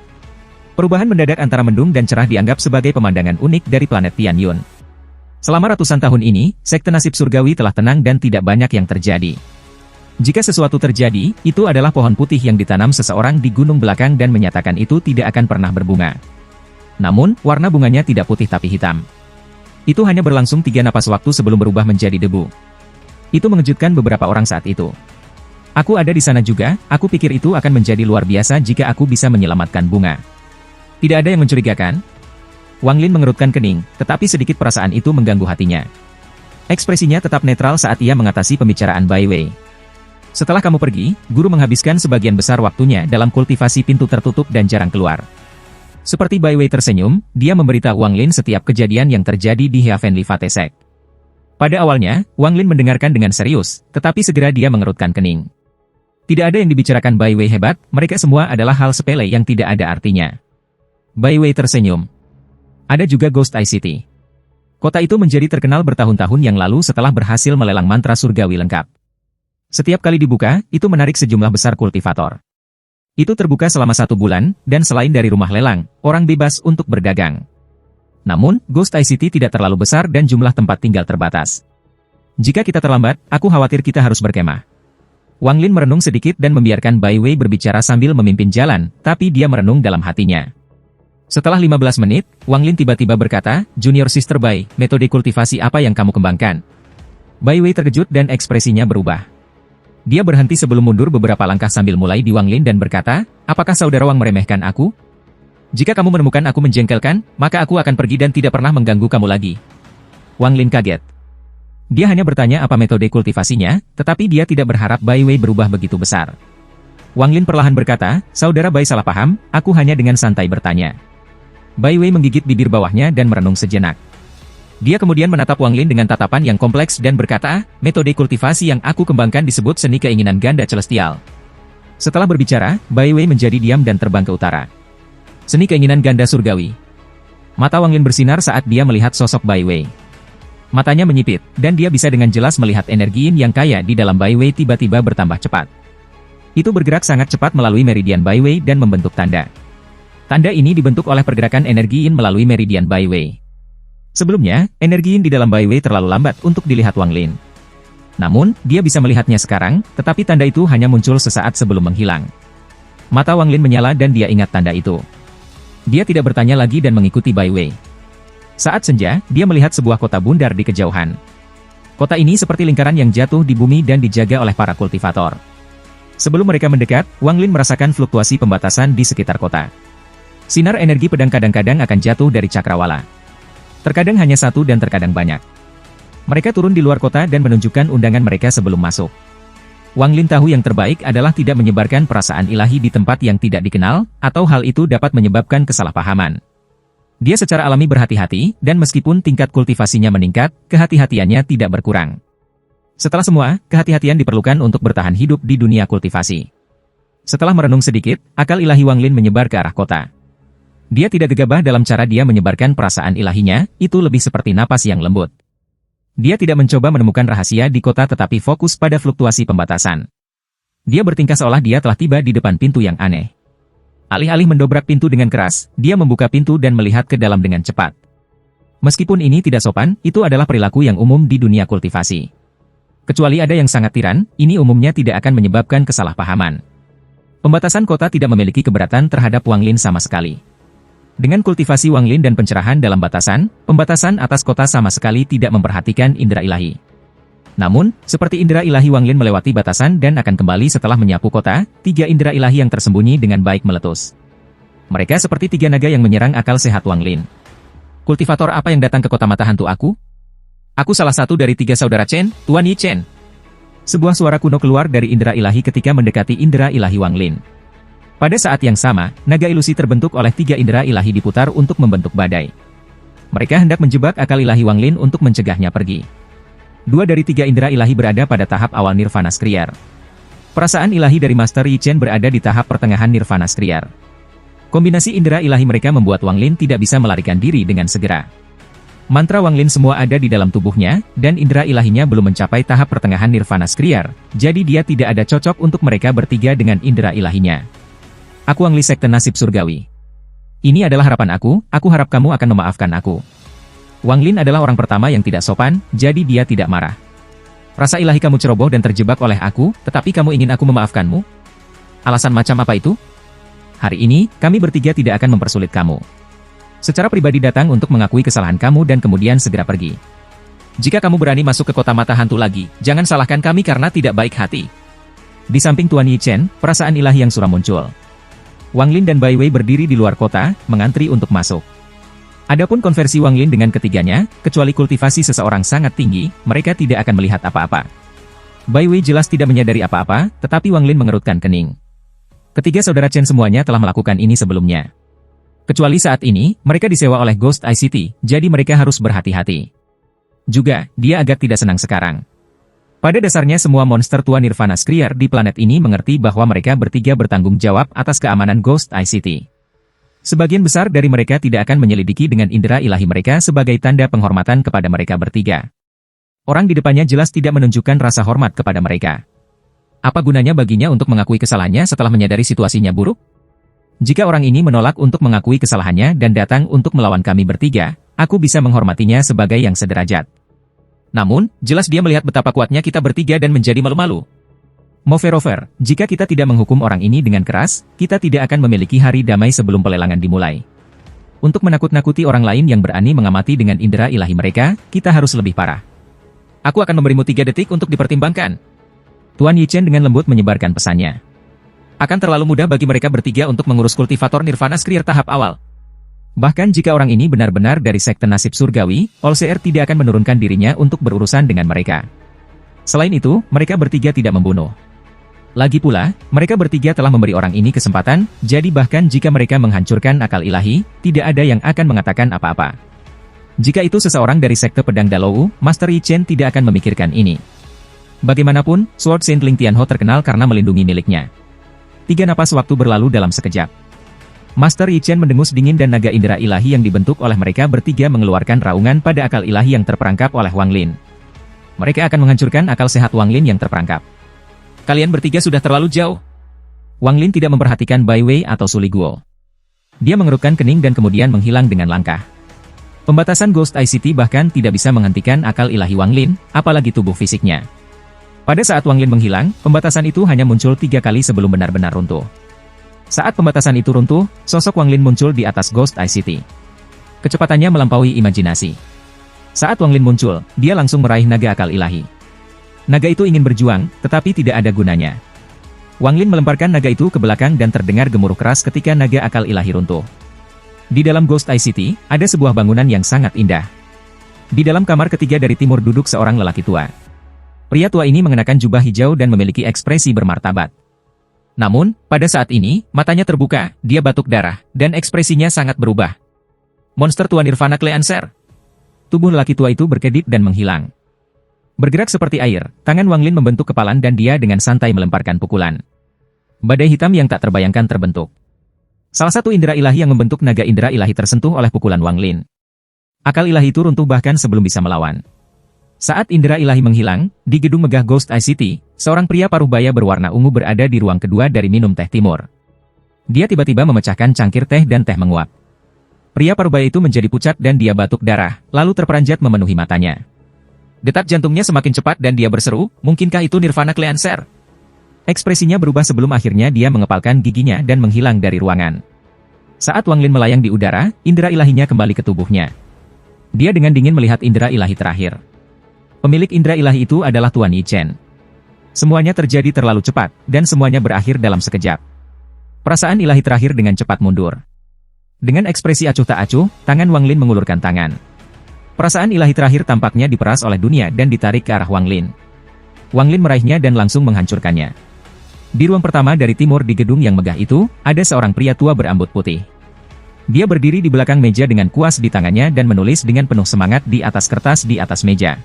Perubahan mendadak antara mendung dan cerah dianggap sebagai pemandangan unik dari planet Tianyun. Selama ratusan tahun ini, sekte nasib surgawi telah tenang dan tidak banyak yang terjadi. Jika sesuatu terjadi, itu adalah pohon putih yang ditanam seseorang di gunung belakang dan menyatakan itu tidak akan pernah berbunga. Namun, warna bunganya tidak putih tapi hitam. Itu hanya berlangsung 3 napas waktu sebelum berubah menjadi debu. Itu mengejutkan beberapa orang saat itu. Aku ada di sana juga, aku pikir itu akan menjadi luar biasa jika aku bisa menyelamatkan bunga. Tidak ada yang mencurigakan? Wang Lin mengerutkan kening, tetapi sedikit perasaan itu mengganggu hatinya. Ekspresinya tetap netral saat ia mengatasi pembicaraan Bai Wei. Setelah kamu pergi, guru menghabiskan sebagian besar waktunya dalam kultivasi pintu tertutup dan jarang keluar. Seperti Bai Wei tersenyum, dia memberitahu Wang Lin setiap kejadian yang terjadi di Heavenly Fatesek. Pada awalnya, Wang Lin mendengarkan dengan serius, tetapi segera dia mengerutkan kening. Tidak ada yang dibicarakan Bai Wei hebat, mereka semua adalah hal sepele yang tidak ada artinya. Bai Wei tersenyum. Ada juga Ghost Eye City. Kota itu menjadi terkenal bertahun-tahun yang lalu setelah berhasil melelang mantra surgawi lengkap. Setiap kali dibuka, itu menarik sejumlah besar kultivator. Itu terbuka selama 1 bulan, dan selain dari rumah lelang, orang bebas untuk berdagang. Namun, Ghost Eye City tidak terlalu besar dan jumlah tempat tinggal terbatas. Jika kita terlambat, aku khawatir kita harus berkemah. Wang Lin merenung sedikit dan membiarkan Bai Wei berbicara sambil memimpin jalan, tapi dia merenung dalam hatinya. Setelah 15 menit, Wang Lin tiba-tiba berkata, "Junior Sister Bai, metode kultivasi apa yang kamu kembangkan?" Bai Wei terkejut dan ekspresinya berubah. Dia berhenti sebelum mundur beberapa langkah sambil mulai di Wang Lin dan berkata, "Apakah saudara Wang meremehkan aku? Jika kamu menemukan aku menjengkelkan, maka aku akan pergi dan tidak pernah mengganggu kamu lagi." Wang Lin kaget. Dia hanya bertanya apa metode kultivasinya, tetapi dia tidak berharap Bai Wei berubah begitu besar. Wang Lin perlahan berkata, "Saudara Bai salah paham, aku hanya dengan santai bertanya." Bai Wei menggigit bibir bawahnya dan merenung sejenak. Dia kemudian menatap Wang Lin dengan tatapan yang kompleks dan berkata, "Metode kultivasi yang aku kembangkan disebut seni keinginan ganda celestial." Setelah berbicara, Bai Wei menjadi diam dan terbang ke utara. Seni keinginan ganda surgawi. Mata Wang Lin bersinar saat dia melihat sosok Bai Wei. Matanya menyipit, dan dia bisa dengan jelas melihat energi yin yang kaya di dalam Bai Wei tiba-tiba bertambah cepat. Itu bergerak sangat cepat melalui meridian Bai Wei dan membentuk tanda. Tanda ini dibentuk oleh pergerakan energi yin melalui meridian Bai Wei. Sebelumnya, energi yin di dalam Bai Wei terlalu lambat untuk dilihat Wang Lin. Namun, dia bisa melihatnya sekarang, tetapi tanda itu hanya muncul sesaat sebelum menghilang. Mata Wang Lin menyala dan dia ingat tanda itu. Dia tidak bertanya lagi dan mengikuti Bai Wei. Saat senja, dia melihat sebuah kota bundar di kejauhan. Kota ini seperti lingkaran yang jatuh di bumi dan dijaga oleh para kultivator. Sebelum mereka mendekat, Wang Lin merasakan fluktuasi pembatasan di sekitar kota. Sinar energi pedang kadang-kadang akan jatuh dari cakrawala. Terkadang hanya satu dan terkadang banyak. Mereka turun di luar kota dan menunjukkan undangan mereka sebelum masuk. Wang Lin tahu yang terbaik adalah tidak menyebarkan perasaan ilahi di tempat yang tidak dikenal, atau hal itu dapat menyebabkan kesalahpahaman. Dia secara alami berhati-hati, dan meskipun tingkat kultivasinya meningkat, kehati-hatiannya tidak berkurang. Setelah semua, kehati-hatian diperlukan untuk bertahan hidup di dunia kultivasi. Setelah merenung sedikit, akal ilahi Wang Lin menyebar ke arah kota. Dia tidak gegabah dalam cara dia menyebarkan perasaan ilahinya, itu lebih seperti napas yang lembut. Dia tidak mencoba menemukan rahasia di kota tetapi fokus pada fluktuasi pembatasan. Dia bertingkah seolah dia telah tiba di depan pintu yang aneh. Alih-alih mendobrak pintu dengan keras, dia membuka pintu dan melihat ke dalam dengan cepat. Meskipun ini tidak sopan, itu adalah perilaku yang umum di dunia kultivasi. Kecuali ada yang sangat tiran, ini umumnya tidak akan menyebabkan kesalahpahaman. Pembatasan kota tidak memiliki keberatan terhadap Wang Lin sama sekali. Dengan kultivasi Wang Lin dan pencerahan dalam batasan, pembatasan atas kota sama sekali tidak memperhatikan indera ilahi. Namun, seperti indera ilahi Wang Lin melewati batasan dan akan kembali setelah menyapu kota, 3 indera ilahi yang tersembunyi dengan baik meletus. Mereka seperti 3 naga yang menyerang akal sehat Wang Lin. Kultivator apa yang datang ke kota mata hantu aku? Aku salah satu dari 3 saudara Chen, Tuan Yi Chen. Sebuah suara kuno keluar dari indera ilahi ketika mendekati indera ilahi Wang Lin. Pada saat yang sama, naga ilusi terbentuk oleh 3 indera ilahi diputar untuk membentuk badai. Mereka hendak menjebak akal ilahi Wang Lin untuk mencegahnya pergi. 2 dari 3 indera ilahi berada pada tahap awal Nirvana Skriar. Perasaan ilahi dari Master Yi Chen berada di tahap pertengahan Nirvana Skriar. Kombinasi indera ilahi mereka membuat Wang Lin tidak bisa melarikan diri dengan segera. Mantra Wang Lin semua ada di dalam tubuhnya, dan indera ilahinya belum mencapai tahap pertengahan Nirvana Skriar, jadi dia tidak ada cocok untuk mereka bertiga dengan indera ilahinya. Aku Wang Li Sekte Nasib Surgawi. Ini adalah harapan aku harap kamu akan memaafkan aku. Wang Lin adalah orang pertama yang tidak sopan, jadi dia tidak marah. Rasa ilahi kamu ceroboh dan terjebak oleh aku, tetapi kamu ingin aku memaafkanmu? Alasan macam apa itu? Hari ini, kami bertiga tidak akan mempersulit kamu. Secara pribadi datang untuk mengakui kesalahan kamu dan kemudian segera pergi. Jika kamu berani masuk ke kota mata hantu lagi, jangan salahkan kami karena tidak baik hati. Di samping Tuan Yi Chen, perasaan ilahi yang suram muncul. Wang Lin dan Bai Wei berdiri di luar kota, mengantri untuk masuk. Adapun konversi Wang Lin dengan ketiganya, kecuali kultivasi seseorang sangat tinggi, mereka tidak akan melihat apa-apa. Bai Wei jelas tidak menyadari apa-apa, tetapi Wang Lin mengerutkan kening. Ketiga saudara Chen semuanya telah melakukan ini sebelumnya. Kecuali saat ini, mereka disewa oleh Ghost ICT, jadi mereka harus berhati-hati. Juga, dia agak tidak senang sekarang. Pada dasarnya semua monster tua Nirvana Skriar di planet ini mengerti bahwa mereka bertiga bertanggung jawab atas keamanan Ghost ICT. Sebagian besar dari mereka tidak akan menyelidiki dengan indera ilahi mereka sebagai tanda penghormatan kepada mereka bertiga. Orang di depannya jelas tidak menunjukkan rasa hormat kepada mereka. Apa gunanya baginya untuk mengakui kesalahannya setelah menyadari situasinya buruk? Jika orang ini menolak untuk mengakui kesalahannya dan datang untuk melawan kami bertiga, aku bisa menghormatinya sebagai yang sederajat. Namun, jelas dia melihat betapa kuatnya kita bertiga dan menjadi malu-malu. Moreover, jika kita tidak menghukum orang ini dengan keras, kita tidak akan memiliki hari damai sebelum pelelangan dimulai. Untuk menakut-nakuti orang lain yang berani mengamati dengan indera ilahi mereka, kita harus lebih parah. Aku akan memberimu 3 detik untuk dipertimbangkan. Tuan Yi Chen dengan lembut menyebarkan pesannya. Akan terlalu mudah bagi mereka bertiga untuk mengurus kultivator Nirvana Skrier tahap awal. Bahkan jika orang ini benar-benar dari sekte nasib surgawi, Olseer tidak akan menurunkan dirinya untuk berurusan dengan mereka. Selain itu, mereka bertiga tidak membunuh. Lagi pula, mereka bertiga telah memberi orang ini kesempatan, jadi bahkan jika mereka menghancurkan akal ilahi, tidak ada yang akan mengatakan apa-apa. Jika itu seseorang dari sekte pedang Dalou, Master Yi Chen tidak akan memikirkan ini. Bagaimanapun, Sword Saint Ling Tianho terkenal karena melindungi miliknya. 3 napas waktu berlalu dalam sekejap. Master Yi Chen mendengus dingin dan naga indera ilahi yang dibentuk oleh mereka bertiga mengeluarkan raungan pada akal ilahi yang terperangkap oleh Wang Lin. Mereka akan menghancurkan akal sehat Wang Lin yang terperangkap. Kalian bertiga sudah terlalu jauh. Wang Lin tidak memperhatikan Bai Wei atau Suli Guo. Dia mengerutkan kening dan kemudian menghilang dengan langkah. Pembatasan Ghost ICT bahkan tidak bisa menghentikan akal ilahi Wang Lin, apalagi tubuh fisiknya. Pada saat Wang Lin menghilang, pembatasan itu hanya muncul 3 kali sebelum benar-benar runtuh. Saat pembatasan itu runtuh, sosok Wang Lin muncul di atas Ghost ICT. Kecepatannya melampaui imajinasi. Saat Wang Lin muncul, dia langsung meraih naga akal ilahi. Naga itu ingin berjuang, tetapi tidak ada gunanya. Wang Lin melemparkan naga itu ke belakang dan terdengar gemuruh keras ketika naga akal ilahi runtuh. Di dalam Ghost ICT, ada sebuah bangunan yang sangat indah. Di dalam kamar ketiga dari timur duduk seorang lelaki tua. Pria tua ini mengenakan jubah hijau dan memiliki ekspresi bermartabat. Namun, pada saat ini, matanya terbuka, dia batuk darah, dan ekspresinya sangat berubah. Monster tua Nirvana Cleanser. Tubuh lelaki tua itu berkedip dan menghilang. Bergerak seperti air, tangan Wang Lin membentuk kepalan dan dia dengan santai melemparkan pukulan. Badai hitam yang tak terbayangkan terbentuk. Salah satu indera ilahi yang membentuk naga indera ilahi tersentuh oleh pukulan Wang Lin. Akal ilahi itu runtuh bahkan sebelum bisa melawan. Saat indera ilahi menghilang, di gedung megah Ghost ICT, seorang pria paruh baya berwarna ungu berada di ruang kedua dari minum teh timur. Dia tiba-tiba memecahkan cangkir teh dan teh menguap. Pria paruh baya itu menjadi pucat dan dia batuk darah, lalu terperanjat memenuhi matanya. Detak jantungnya semakin cepat dan dia berseru, mungkinkah itu Nirvana Cleanser? Ekspresinya berubah sebelum akhirnya dia mengepalkan giginya dan menghilang dari ruangan. Saat Wang Lin melayang di udara, indera ilahinya kembali ke tubuhnya. Dia dengan dingin melihat indera ilahi terakhir. Pemilik indera ilahi itu adalah Tuan Yi Chen. Semuanya terjadi terlalu cepat, dan semuanya berakhir dalam sekejap. Perasaan ilahi terakhir dengan cepat mundur. Dengan ekspresi acuh tak acuh, tangan Wang Lin mengulurkan tangan. Perasaan ilahi terakhir tampaknya diperas oleh dunia dan ditarik ke arah Wang Lin. Wang Lin meraihnya dan langsung menghancurkannya. Di ruang pertama dari timur di gedung yang megah itu, ada seorang pria tua berambut putih. Dia berdiri di belakang meja dengan kuas di tangannya dan menulis dengan penuh semangat di atas kertas di atas meja.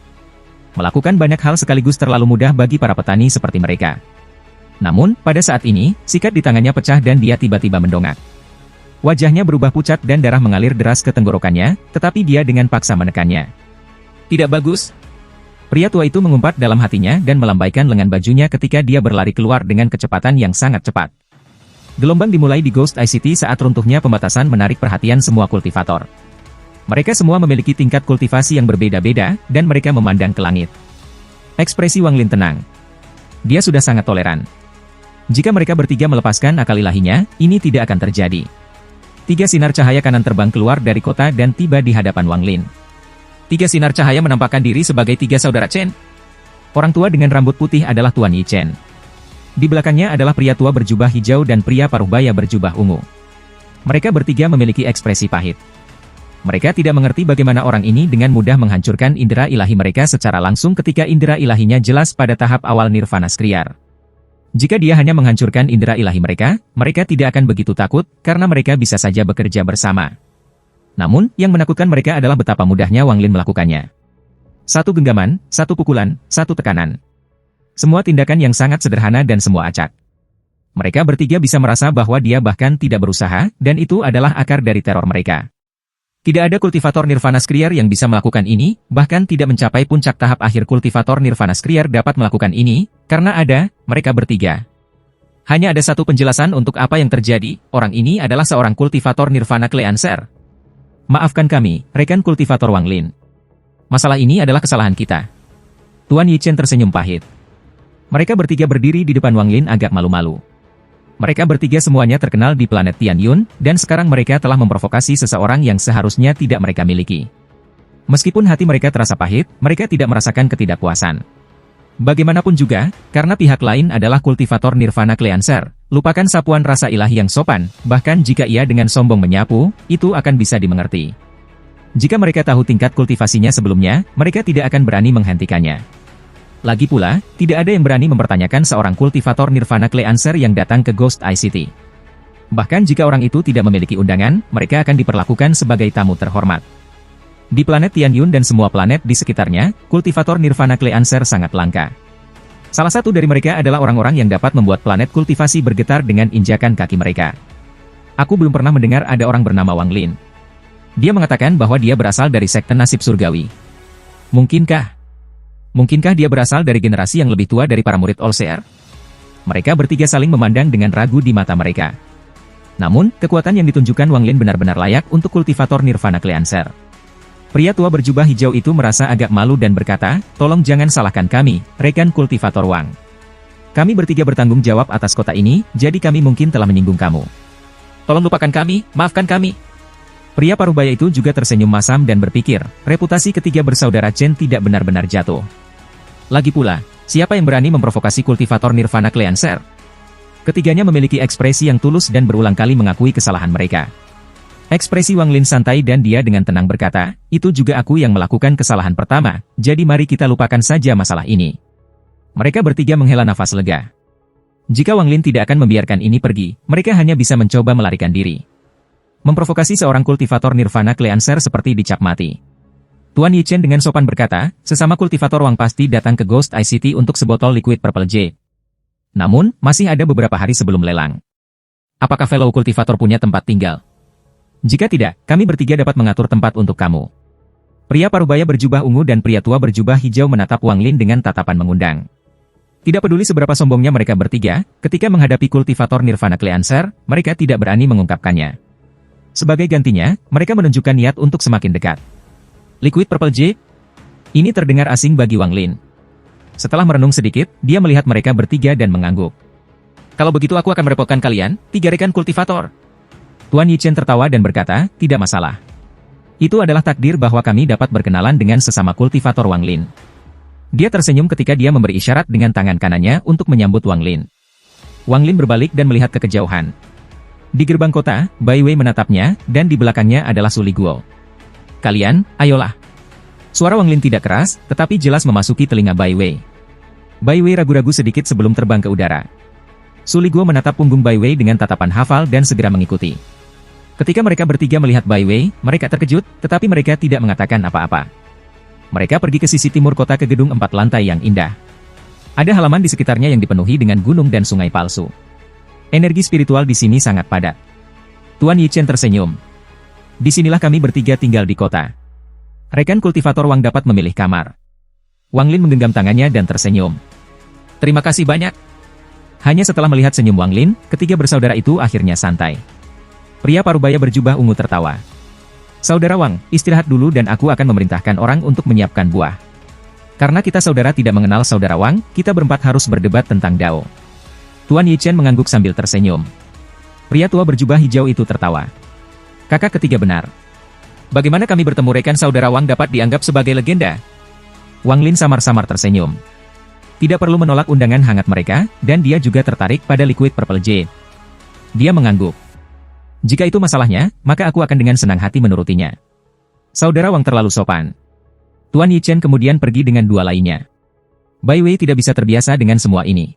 Melakukan banyak hal sekaligus terlalu mudah bagi para petani seperti mereka. Namun, pada saat ini, sikat di tangannya pecah dan dia tiba-tiba mendongak. Wajahnya berubah pucat dan darah mengalir deras ke tenggorokannya, tetapi dia dengan paksa menekannya. Tidak bagus. Pria tua itu mengumpat dalam hatinya dan melambaikan lengan bajunya ketika dia berlari keluar dengan kecepatan yang sangat cepat. Gelombang dimulai di Ghost ICT saat runtuhnya pembatasan menarik perhatian semua kultivator. Mereka semua memiliki tingkat kultivasi yang berbeda-beda, dan mereka memandang ke langit. Ekspresi Wang Lin tenang. Dia sudah sangat toleran. Jika mereka bertiga melepaskan akal ilahinya, ini tidak akan terjadi. 3 sinar cahaya kanan terbang keluar dari kota dan tiba di hadapan Wang Lin. 3 sinar cahaya menampakkan diri sebagai 3 saudara Chen. Orang tua dengan rambut putih adalah Tuan Yi Chen. Di belakangnya adalah pria tua berjubah hijau dan pria paruh baya berjubah ungu. Mereka bertiga memiliki ekspresi pahit. Mereka tidak mengerti bagaimana orang ini dengan mudah menghancurkan indera ilahi mereka secara langsung ketika indera ilahinya jelas pada tahap awal Nirvana Skriar. Jika dia hanya menghancurkan indera ilahi mereka, mereka tidak akan begitu takut, karena mereka bisa saja bekerja bersama. Namun, yang menakutkan mereka adalah betapa mudahnya Wang Lin melakukannya. 1 genggaman, 1 pukulan, 1 tekanan. Semua tindakan yang sangat sederhana dan semua acak. Mereka bertiga bisa merasa bahwa dia bahkan tidak berusaha, dan itu adalah akar dari teror mereka. Tidak ada kultivator Nirvana Skriar yang bisa melakukan ini, bahkan tidak mencapai puncak tahap akhir kultivator Nirvana Skriar dapat melakukan ini, karena mereka bertiga. Hanya ada satu penjelasan untuk apa yang terjadi, orang ini adalah seorang kultivator Nirvana Cleanser. Maafkan kami, rekan kultivator Wang Lin. Masalah ini adalah kesalahan kita. Tuan Yi Chen tersenyum pahit. Mereka bertiga berdiri di depan Wang Lin agak malu-malu. Mereka bertiga semuanya terkenal di planet Tianyun, dan sekarang mereka telah memprovokasi seseorang yang seharusnya tidak mereka miliki. Meskipun hati mereka terasa pahit, mereka tidak merasakan ketidakpuasan. Bagaimanapun juga, karena pihak lain adalah kultivator Nirvana Cleanser, lupakan sapuan rasa ilahi yang sopan, bahkan jika ia dengan sombong menyapu, itu akan bisa dimengerti. Jika mereka tahu tingkat kultivasinya sebelumnya, mereka tidak akan berani menghentikannya. Lagi pula, tidak ada yang berani mempertanyakan seorang kultivator Nirvana Cleanser yang datang ke Ghost Eye City. Bahkan jika orang itu tidak memiliki undangan, mereka akan diperlakukan sebagai tamu terhormat. Di planet Tianyun dan semua planet di sekitarnya, kultivator Nirvana Cleanser sangat langka. Salah satu dari mereka adalah orang-orang yang dapat membuat planet kultivasi bergetar dengan injakan kaki mereka. Aku belum pernah mendengar ada orang bernama Wang Lin. Dia mengatakan bahwa dia berasal dari sekte nasib surgawi. Mungkinkah dia berasal dari generasi yang lebih tua dari para murid Allseer? Mereka bertiga saling memandang dengan ragu di mata mereka. Namun, kekuatan yang ditunjukkan Wang Lin benar-benar layak untuk kultivator Nirvana Cleanser. Pria tua berjubah hijau itu merasa agak malu dan berkata, "Tolong jangan salahkan kami, rekan kultivator Wang. Kami bertiga bertanggung jawab atas kota ini, jadi kami mungkin telah menyinggung kamu. Tolong lupakan kami, maafkan kami." Pria parubaya itu juga tersenyum masam dan berpikir, reputasi ketiga bersaudara Chen tidak benar-benar jatuh. Lagi pula, siapa yang berani memprovokasi kultivator Nirvana Cleanser? Ketiganya memiliki ekspresi yang tulus dan berulang kali mengakui kesalahan mereka. Ekspresi Wang Lin santai dan dia dengan tenang berkata, "Itu juga aku yang melakukan kesalahan pertama, jadi mari kita lupakan saja masalah ini." Mereka bertiga menghela nafas lega. Jika Wang Lin tidak akan membiarkan ini pergi, mereka hanya bisa mencoba melarikan diri. Memprovokasi seorang kultivator Nirvana Cleanser seperti dicap mati. Tuan Yichen dengan sopan berkata, "Sesama kultivator Wang pasti datang ke Ghost Eye City untuk sebotol liquid Purple Jade. Namun, masih ada beberapa hari sebelum lelang. Apakah fellow kultivator punya tempat tinggal? Jika tidak, kami bertiga dapat mengatur tempat untuk kamu." Pria parubaya berjubah ungu dan pria tua berjubah hijau menatap Wang Lin dengan tatapan mengundang. Tidak peduli seberapa sombongnya mereka bertiga, ketika menghadapi kultivator Nirvana Cleanser, mereka tidak berani mengungkapkannya. Sebagai gantinya, mereka menunjukkan niat untuk semakin dekat. Liquid Purple Jade? Ini terdengar asing bagi Wang Lin. Setelah merenung sedikit, dia melihat mereka bertiga dan mengangguk. "Kalau begitu aku akan merepotkan kalian, tiga rekan kultivator." Tuan Yichen tertawa dan berkata, "Tidak masalah. Itu adalah takdir bahwa kami dapat berkenalan dengan sesama kultivator Wang Lin." Dia tersenyum ketika dia memberi isyarat dengan tangan kanannya untuk menyambut Wang Lin. Wang Lin berbalik dan melihat ke kejauhan. Di gerbang kota, Bai Wei menatapnya, dan di belakangnya adalah Su Liguo. "Kalian, ayolah." Suara Wang Lin tidak keras, tetapi jelas memasuki telinga Bai Wei. Bai Wei ragu-ragu sedikit sebelum terbang ke udara. Su Liguo menatap punggung Bai Wei dengan tatapan hafal dan segera mengikuti. Ketika mereka bertiga melihat Bai Wei, mereka terkejut, tetapi mereka tidak mengatakan apa-apa. Mereka pergi ke sisi timur kota ke gedung 4 lantai yang indah. Ada halaman di sekitarnya yang dipenuhi dengan gunung dan sungai palsu. Energi spiritual di sini sangat padat. Tuan Yichen tersenyum. "Disinilah kami bertiga tinggal di kota. Rekan kultivator Wang dapat memilih kamar." Wang Lin menggenggam tangannya dan tersenyum. "Terima kasih banyak." Hanya setelah melihat senyum Wang Lin, ketiga bersaudara itu akhirnya santai. Pria parubaya berjubah ungu tertawa. "Saudara Wang, istirahat dulu dan aku akan memerintahkan orang untuk menyiapkan buah. Karena kita saudara tidak mengenal saudara Wang, kita berempat harus berdebat tentang Dao." Tuan Yichen mengangguk sambil tersenyum. Pria tua berjubah hijau itu tertawa. "Kakak ketiga benar. Bagaimana kami bertemu rekan saudara Wang dapat dianggap sebagai legenda?" Wang Lin samar-samar tersenyum. Tidak perlu menolak undangan hangat mereka, dan dia juga tertarik pada liquid Purple Jade. Dia mengangguk. "Jika itu masalahnya, maka aku akan dengan senang hati menurutinya." Saudara Wang terlalu sopan. Tuan Yichen kemudian pergi dengan dua lainnya. Bai Wei tidak bisa terbiasa dengan semua ini.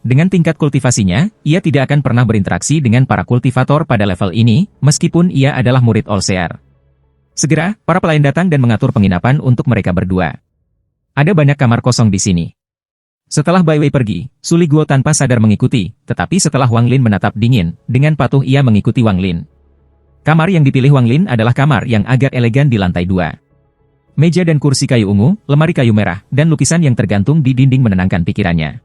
Dengan tingkat kultivasinya, ia tidak akan pernah berinteraksi dengan para kultivator pada level ini, meskipun ia adalah murid Allseer. Segera, para pelayan datang dan mengatur penginapan untuk mereka berdua. Ada banyak kamar kosong di sini. Setelah Bai Wei pergi, Su Liguo tanpa sadar mengikuti, tetapi setelah Wang Lin menatap dingin, dengan patuh ia mengikuti Wang Lin. Kamar yang dipilih Wang Lin adalah kamar yang agak elegan di lantai 2. Meja dan kursi kayu ungu, lemari kayu merah, dan lukisan yang tergantung di dinding menenangkan pikirannya.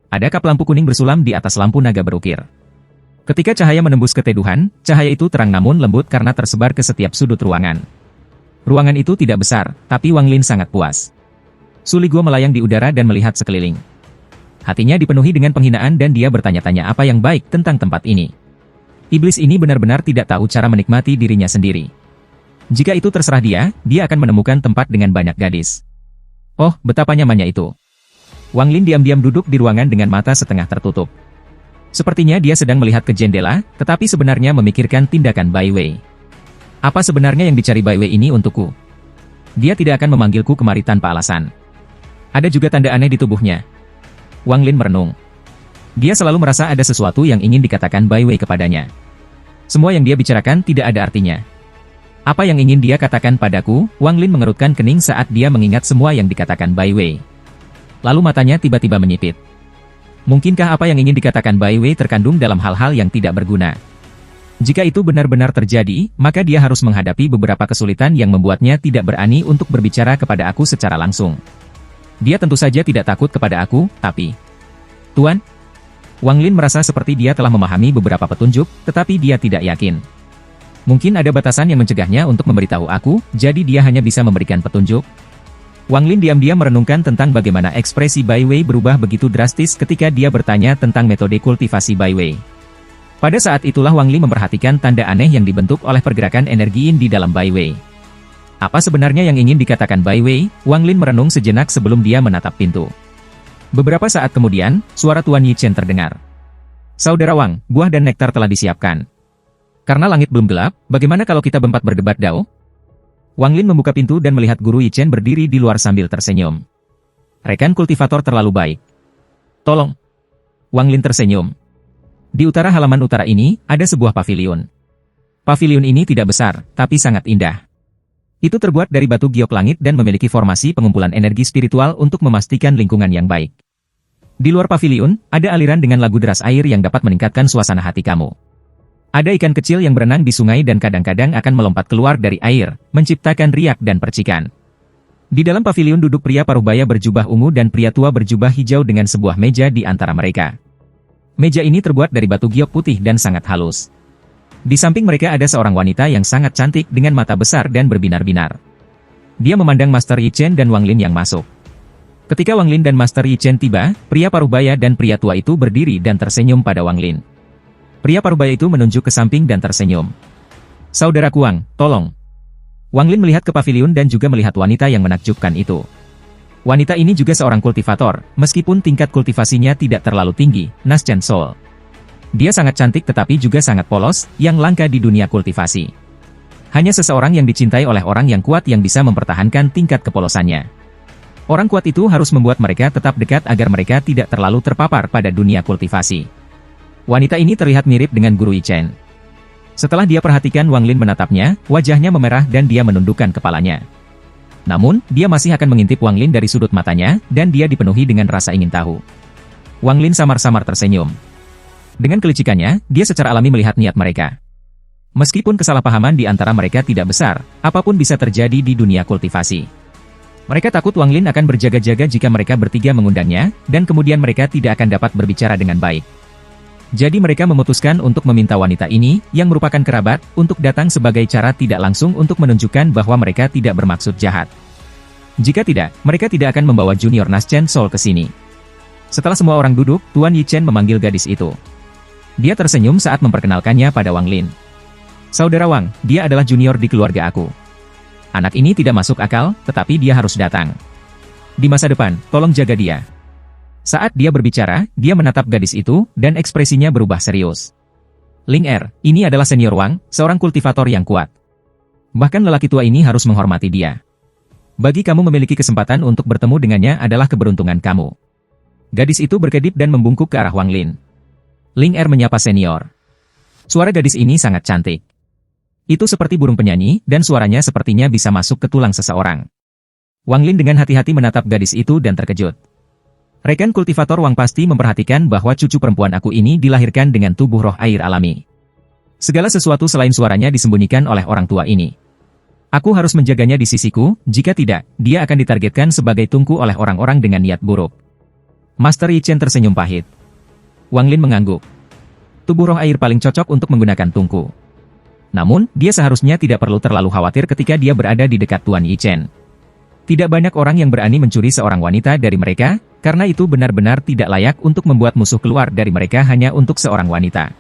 Ada kap lampu kuning bersulam di atas lampu naga berukir. Ketika cahaya menembus keteduhan, cahaya itu terang namun lembut karena tersebar ke setiap sudut ruangan. Ruangan itu tidak besar, tapi Wang Lin sangat puas. Su Liguo melayang di udara dan melihat sekeliling. Hatinya dipenuhi dengan penghinaan dan dia bertanya-tanya apa yang baik tentang tempat ini. Iblis ini benar-benar tidak tahu cara menikmati dirinya sendiri. Jika itu terserah dia akan menemukan tempat dengan banyak gadis. Oh, betapa nyamannya itu. Wang Lin diam-diam duduk di ruangan dengan mata setengah tertutup. Sepertinya dia sedang melihat ke jendela, tetapi sebenarnya memikirkan tindakan Bai Wei. Apa sebenarnya yang dicari Bai Wei ini untukku? Dia tidak akan memanggilku kemari tanpa alasan. Ada juga tanda aneh di tubuhnya. Wang Lin merenung. Dia selalu merasa ada sesuatu yang ingin dikatakan Bai Wei kepadanya. Semua yang dia bicarakan tidak ada artinya. Apa yang ingin dia katakan padaku? Wang Lin mengerutkan kening saat dia mengingat semua yang dikatakan Bai Wei. Lalu matanya tiba-tiba menyipit. Mungkinkah apa yang ingin dikatakan Bai Wei terkandung dalam hal-hal yang tidak berguna? Jika itu benar-benar terjadi, maka dia harus menghadapi beberapa kesulitan yang membuatnya tidak berani untuk berbicara kepada aku secara langsung. Dia tentu saja tidak takut kepada aku, tapi... Tuan? Wang Lin merasa seperti dia telah memahami beberapa petunjuk, tetapi dia tidak yakin. Mungkin ada batasan yang mencegahnya untuk memberitahu aku, jadi dia hanya bisa memberikan petunjuk. Wang Lin diam-diam merenungkan tentang bagaimana ekspresi Bai Wei berubah begitu drastis ketika dia bertanya tentang metode kultivasi Bai Wei. Pada saat itulah Wang Lin memperhatikan tanda aneh yang dibentuk oleh pergerakan energi yin di dalam Bai Wei. Apa sebenarnya yang ingin dikatakan Bai Wei? Wang Lin merenung sejenak sebelum dia menatap pintu. Beberapa saat kemudian, suara Tuan Yi Chen terdengar. Saudara Wang, buah dan nektar telah disiapkan. Karena langit belum gelap, bagaimana kalau kita berempat berdebat Dao? Wang Lin membuka pintu dan melihat Guru Yi Chen berdiri di luar sambil tersenyum. Rekan kultivator terlalu baik. Tolong. Wang Lin tersenyum. Di utara halaman utara ini, ada sebuah paviliun. Paviliun ini tidak besar, tapi sangat indah. Itu terbuat dari batu giok langit dan memiliki formasi pengumpulan energi spiritual untuk memastikan lingkungan yang baik. Di luar paviliun, ada aliran dengan lagu deras air yang dapat meningkatkan suasana hati kamu. Ada ikan kecil yang berenang di sungai dan kadang-kadang akan melompat keluar dari air, menciptakan riak dan percikan. Di dalam paviliun duduk pria parubaya berjubah ungu dan pria tua berjubah hijau dengan sebuah meja di antara mereka. Meja ini terbuat dari batu giok putih dan sangat halus. Di samping mereka ada seorang wanita yang sangat cantik dengan mata besar dan berbinar-binar. Dia memandang Master Yi Chen dan Wang Lin yang masuk. Ketika Wang Lin dan Master Yi Chen tiba, pria parubaya dan pria tua itu berdiri dan tersenyum pada Wang Lin. Pria parubaya itu menunjuk ke samping dan tersenyum. Saudaraku Wang, tolong. Wang Lin melihat ke paviliun dan juga melihat wanita yang menakjubkan itu. Wanita ini juga seorang kultivator, meskipun tingkat kultivasinya tidak terlalu tinggi, Naschen Soul. Dia sangat cantik tetapi juga sangat polos, yang langka di dunia kultivasi. Hanya seseorang yang dicintai oleh orang yang kuat yang bisa mempertahankan tingkat kepolosannya. Orang kuat itu harus membuat mereka tetap dekat agar mereka tidak terlalu terpapar pada dunia kultivasi. Wanita ini terlihat mirip dengan Guru Yi Chen. Setelah dia perhatikan Wang Lin menatapnya, wajahnya memerah dan dia menundukkan kepalanya. Namun, dia masih akan mengintip Wang Lin dari sudut matanya, dan dia dipenuhi dengan rasa ingin tahu. Wang Lin samar-samar tersenyum. Dengan kelicikannya, dia secara alami melihat niat mereka. Meskipun kesalahpahaman di antara mereka tidak besar, apapun bisa terjadi di dunia kultivasi. Mereka takut Wang Lin akan berjaga-jaga jika mereka bertiga mengundangnya, dan kemudian mereka tidak akan dapat berbicara dengan baik. Jadi mereka memutuskan untuk meminta wanita ini, yang merupakan kerabat, untuk datang sebagai cara tidak langsung untuk menunjukkan bahwa mereka tidak bermaksud jahat. Jika tidak, mereka tidak akan membawa junior Naschen Soul ke sini. Setelah semua orang duduk, Tuan Yi Chen memanggil gadis itu. Dia tersenyum saat memperkenalkannya pada Wang Lin. Saudara Wang, dia adalah junior di keluarga aku. Anak ini tidak masuk akal, tetapi dia harus datang. Di masa depan, tolong jaga dia. Saat dia berbicara, dia menatap gadis itu, dan ekspresinya berubah serius. Ling Er, ini adalah senior Wang, seorang kultivator yang kuat. Bahkan lelaki tua ini harus menghormati dia. Bagi kamu memiliki kesempatan untuk bertemu dengannya adalah keberuntungan kamu. Gadis itu berkedip dan membungkuk ke arah Wang Lin. Ling Er menyapa senior. Suara gadis ini sangat cantik. Itu seperti burung penyanyi, dan suaranya sepertinya bisa masuk ke tulang seseorang. Wang Lin dengan hati-hati menatap gadis itu dan terkejut. Rekan kultivator Wang pasti memperhatikan bahwa cucu perempuan aku ini dilahirkan dengan tubuh roh air alami. Segala sesuatu selain suaranya disembunyikan oleh orang tua ini. Aku harus menjaganya di sisiku, jika tidak, dia akan ditargetkan sebagai tungku oleh orang-orang dengan niat buruk. Master Yi Chen tersenyum pahit. Wang Lin mengangguk. Tubuh roh air paling cocok untuk menggunakan tungku. Namun, dia seharusnya tidak perlu terlalu khawatir ketika dia berada di dekat Tuan Yi Chen. Tidak banyak orang yang berani mencuri seorang wanita dari mereka, karena itu benar-benar tidak layak untuk membuat musuh keluar dari mereka hanya untuk seorang wanita.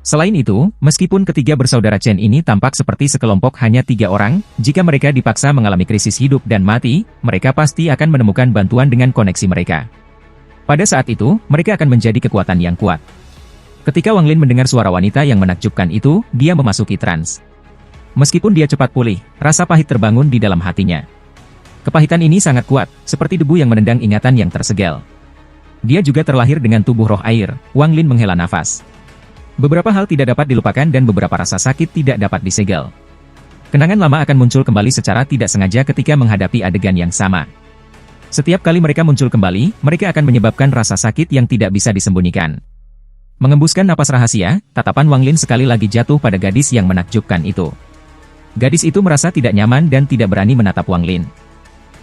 Selain itu, meskipun ketiga bersaudara Chen ini tampak seperti sekelompok hanya 3 orang, jika mereka dipaksa mengalami krisis hidup dan mati, mereka pasti akan menemukan bantuan dengan koneksi mereka. Pada saat itu, mereka akan menjadi kekuatan yang kuat. Ketika Wang Lin mendengar suara wanita yang menakjubkan itu, dia memasuki trans. Meskipun dia cepat pulih, rasa pahit terbangun di dalam hatinya. Kepahitan ini sangat kuat, seperti debu yang menendang ingatan yang tersegel. Dia juga terlahir dengan tubuh roh air. Wang Lin menghela nafas. Beberapa hal tidak dapat dilupakan dan beberapa rasa sakit tidak dapat disegel. Kenangan lama akan muncul kembali secara tidak sengaja ketika menghadapi adegan yang sama. Setiap kali mereka muncul kembali, mereka akan menyebabkan rasa sakit yang tidak bisa disembunyikan. Mengembuskan napas rahasia, tatapan Wang Lin sekali lagi jatuh pada gadis yang menakjubkan itu. Gadis itu merasa tidak nyaman dan tidak berani menatap Wang Lin.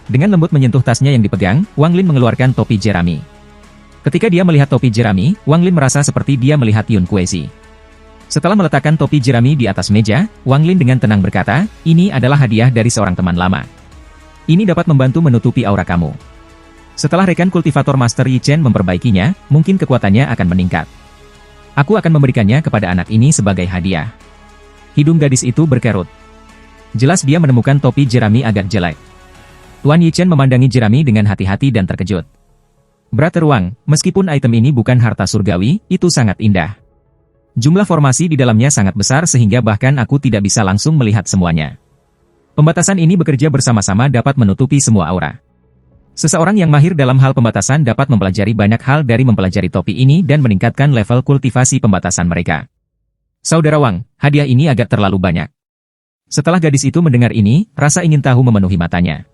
Dengan lembut menyentuh tasnya yang dipegang, Wang Lin mengeluarkan topi jerami. Ketika dia melihat topi jerami, Wang Lin merasa seperti dia melihat Yun Kuesi. Setelah meletakkan topi jerami di atas meja, Wang Lin dengan tenang berkata, "Ini adalah hadiah dari seorang teman lama. Ini dapat membantu menutupi aura kamu. Setelah rekan kultivator Master Yi Chen memperbaikinya, mungkin kekuatannya akan meningkat. Aku akan memberikannya kepada anak ini sebagai hadiah." Hidung gadis itu berkerut. Jelas dia menemukan topi jerami agak jelek. Tuan Yi Chen memandangi jerami dengan hati-hati dan terkejut. Brother Wang, meskipun item ini bukan harta surgawi, itu sangat indah. Jumlah formasi di dalamnya sangat besar sehingga bahkan aku tidak bisa langsung melihat semuanya. Pembatasan ini bekerja bersama-sama dapat menutupi semua aura. Seseorang yang mahir dalam hal pembatasan dapat mempelajari banyak hal dari mempelajari topi ini dan meningkatkan level kultivasi pembatasan mereka. Saudara Wang, hadiah ini agak terlalu banyak. Setelah gadis itu mendengar ini, rasa ingin tahu memenuhi matanya.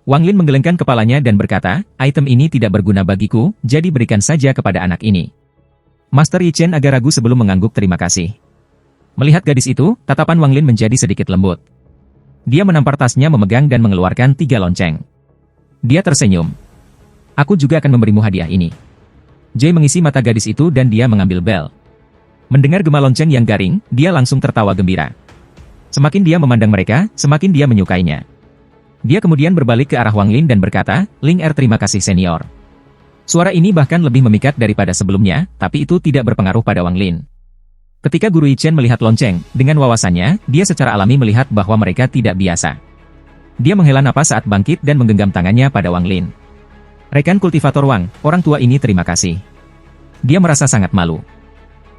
Wang Lin menggelengkan kepalanya dan berkata, "Item ini tidak berguna bagiku, jadi berikan saja kepada anak ini." Master Yi Chen agak ragu sebelum mengangguk terima kasih. Melihat gadis itu, tatapan Wang Lin menjadi sedikit lembut. Dia menampar tasnya memegang dan mengeluarkan 3 lonceng. Dia tersenyum. "Aku juga akan memberimu hadiah ini." Jay mengisi mata gadis itu dan dia mengambil bel. Mendengar gema lonceng yang garing, dia langsung tertawa gembira. Semakin dia memandang mereka, semakin dia menyukainya. Dia kemudian berbalik ke arah Wang Lin dan berkata, "Ling Er, terima kasih senior." Suara ini bahkan lebih memikat daripada sebelumnya, tapi itu tidak berpengaruh pada Wang Lin. Ketika Guru Yi Chen melihat lonceng, dengan wawasannya, dia secara alami melihat bahwa mereka tidak biasa. Dia menghela napas saat bangkit dan menggenggam tangannya pada Wang Lin. "Rekan kultivator Wang, orang tua ini terima kasih." Dia merasa sangat malu.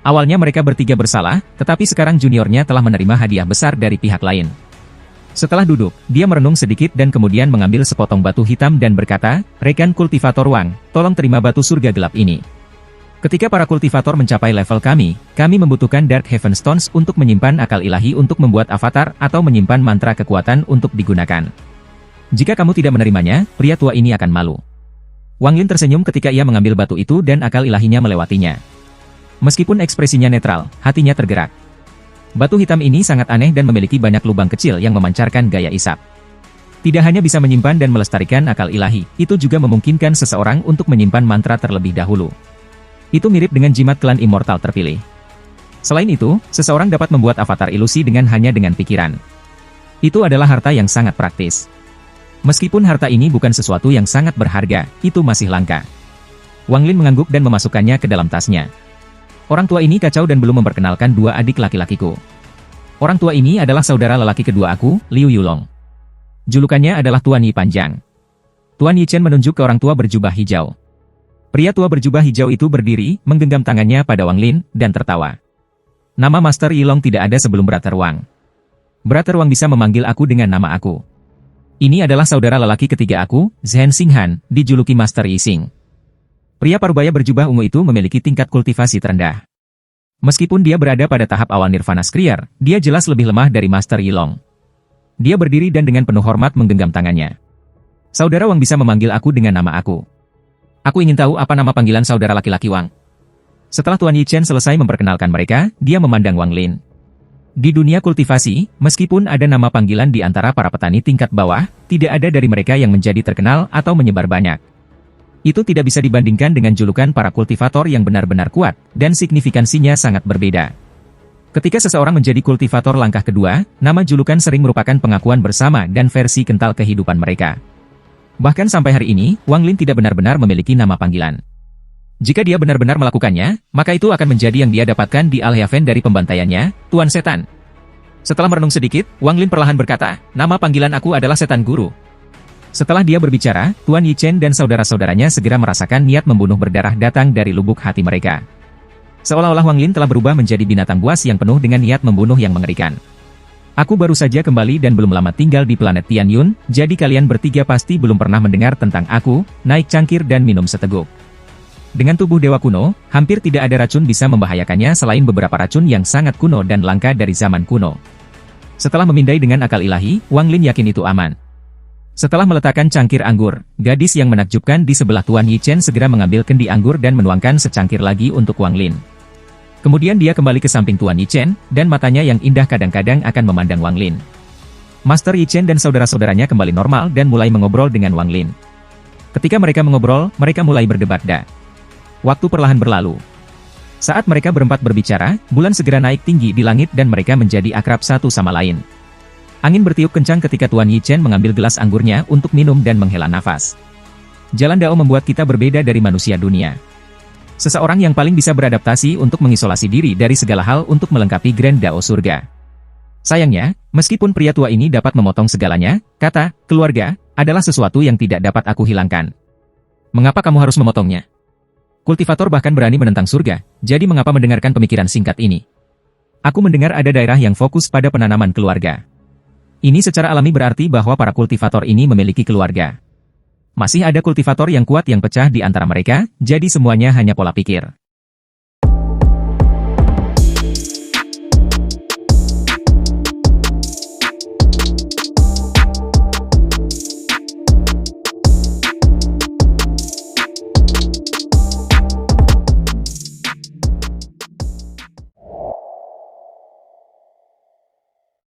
Awalnya mereka bertiga bersalah, tetapi sekarang juniornya telah menerima hadiah besar dari pihak lain. Setelah duduk, dia merenung sedikit dan kemudian mengambil sepotong batu hitam dan berkata, "Rekan kultivator Wang, tolong terima batu surga gelap ini. Ketika para kultivator mencapai level kami membutuhkan Dark Heaven Stones untuk menyimpan akal ilahi untuk membuat avatar atau menyimpan mantra kekuatan untuk digunakan. Jika kamu tidak menerimanya, pria tua ini akan malu." Wang Lin tersenyum ketika ia mengambil batu itu dan akal ilahinya melewatinya. Meskipun ekspresinya netral, hatinya tergerak. Batu hitam ini sangat aneh dan memiliki banyak lubang kecil yang memancarkan gaya isap. Tidak hanya bisa menyimpan dan melestarikan akal ilahi, itu juga memungkinkan seseorang untuk menyimpan mantra terlebih dahulu. Itu mirip dengan jimat klan immortal terpilih. Selain itu, seseorang dapat membuat avatar ilusi dengan pikiran. Itu adalah harta yang sangat praktis. Meskipun harta ini bukan sesuatu yang sangat berharga, itu masih langka. Wang Lin mengangguk dan memasukkannya ke dalam tasnya. Orang tua ini kacau dan belum memperkenalkan 2 adik laki-lakiku. Orang tua ini adalah saudara lelaki kedua aku, Liu Yulong. Julukannya adalah Tuan Yi Panjang. Tuan Yi Chen menunjuk ke orang tua berjubah hijau. Pria tua berjubah hijau itu berdiri, menggenggam tangannya pada Wang Lin, dan tertawa. "Nama Master Yilong tidak ada sebelum Brother Wang. Brother Wang bisa memanggil aku dengan nama aku. Ini adalah saudara lelaki ketiga aku, Zhen Xinghan, dijuluki Master Yixing." Pria parubaya berjubah ungu itu memiliki tingkat kultivasi terendah. Meskipun dia berada pada tahap awal Nirvana Skrier, dia jelas lebih lemah dari Master Yilong. Dia berdiri dan dengan penuh hormat menggenggam tangannya. "Saudara Wang bisa memanggil aku dengan nama aku. Aku ingin tahu apa nama panggilan saudara laki-laki Wang." Setelah Tuan Yi Chen selesai memperkenalkan mereka, dia memandang Wang Lin. Di dunia kultivasi, meskipun ada nama panggilan di antara para petani tingkat bawah, tidak ada dari mereka yang menjadi terkenal atau menyebar banyak. Itu tidak bisa dibandingkan dengan julukan para kultivator yang benar-benar kuat, dan signifikansinya sangat berbeda. Ketika seseorang menjadi kultivator langkah kedua, nama julukan sering merupakan pengakuan bersama dan versi kental kehidupan mereka. Bahkan sampai hari ini, Wang Lin tidak benar-benar memiliki nama panggilan. Jika dia benar-benar melakukannya, maka itu akan menjadi yang dia dapatkan di Al-Haven dari pembantaiannya, Tuan Setan. Setelah merenung sedikit, Wang Lin perlahan berkata, nama panggilan aku adalah Setan Guru. Setelah dia berbicara, Tuan Yi Chen dan saudara-saudaranya segera merasakan niat membunuh berdarah datang dari lubuk hati mereka. Seolah-olah Wang Lin telah berubah menjadi binatang buas yang penuh dengan niat membunuh yang mengerikan. Aku baru saja kembali dan belum lama tinggal di planet Tian Yun, jadi kalian bertiga pasti belum pernah mendengar tentang aku, naik cangkir dan minum seteguk. Dengan tubuh dewa kuno, hampir tidak ada racun bisa membahayakannya selain beberapa racun yang sangat kuno dan langka dari zaman kuno. Setelah memindai dengan akal ilahi, Wang Lin yakin itu aman. Setelah meletakkan cangkir anggur, gadis yang menakjubkan di sebelah Tuan Yi Chen segera mengambil kendi anggur dan menuangkan secangkir lagi untuk Wang Lin. Kemudian dia kembali ke samping Tuan Yi Chen, dan matanya yang indah kadang-kadang akan memandang Wang Lin. Master Yi Chen dan saudara-saudaranya kembali normal dan mulai mengobrol dengan Wang Lin. Ketika mereka mengobrol, mereka mulai berdebat. Waktu perlahan berlalu. Saat mereka berempat berbicara, bulan segera naik tinggi di langit dan mereka menjadi akrab satu sama lain. Angin bertiup kencang ketika Tuan Yi Chen mengambil gelas anggurnya untuk minum dan menghela nafas. Jalan Dao membuat kita berbeda dari manusia dunia. Seseorang yang paling bisa beradaptasi untuk mengisolasi diri dari segala hal untuk melengkapi Grand Dao surga. Sayangnya, meskipun pria tua ini dapat memotong segalanya, kata, keluarga, adalah sesuatu yang tidak dapat aku hilangkan. Mengapa kamu harus memotongnya? Kultivator bahkan berani menentang surga, jadi mengapa mendengarkan pemikiran singkat ini? Aku mendengar ada daerah yang fokus pada penanaman keluarga. Ini secara alami berarti bahwa para kultivator ini memiliki keluarga. Masih ada kultivator yang kuat yang pecah di antara mereka, jadi semuanya hanya pola pikir.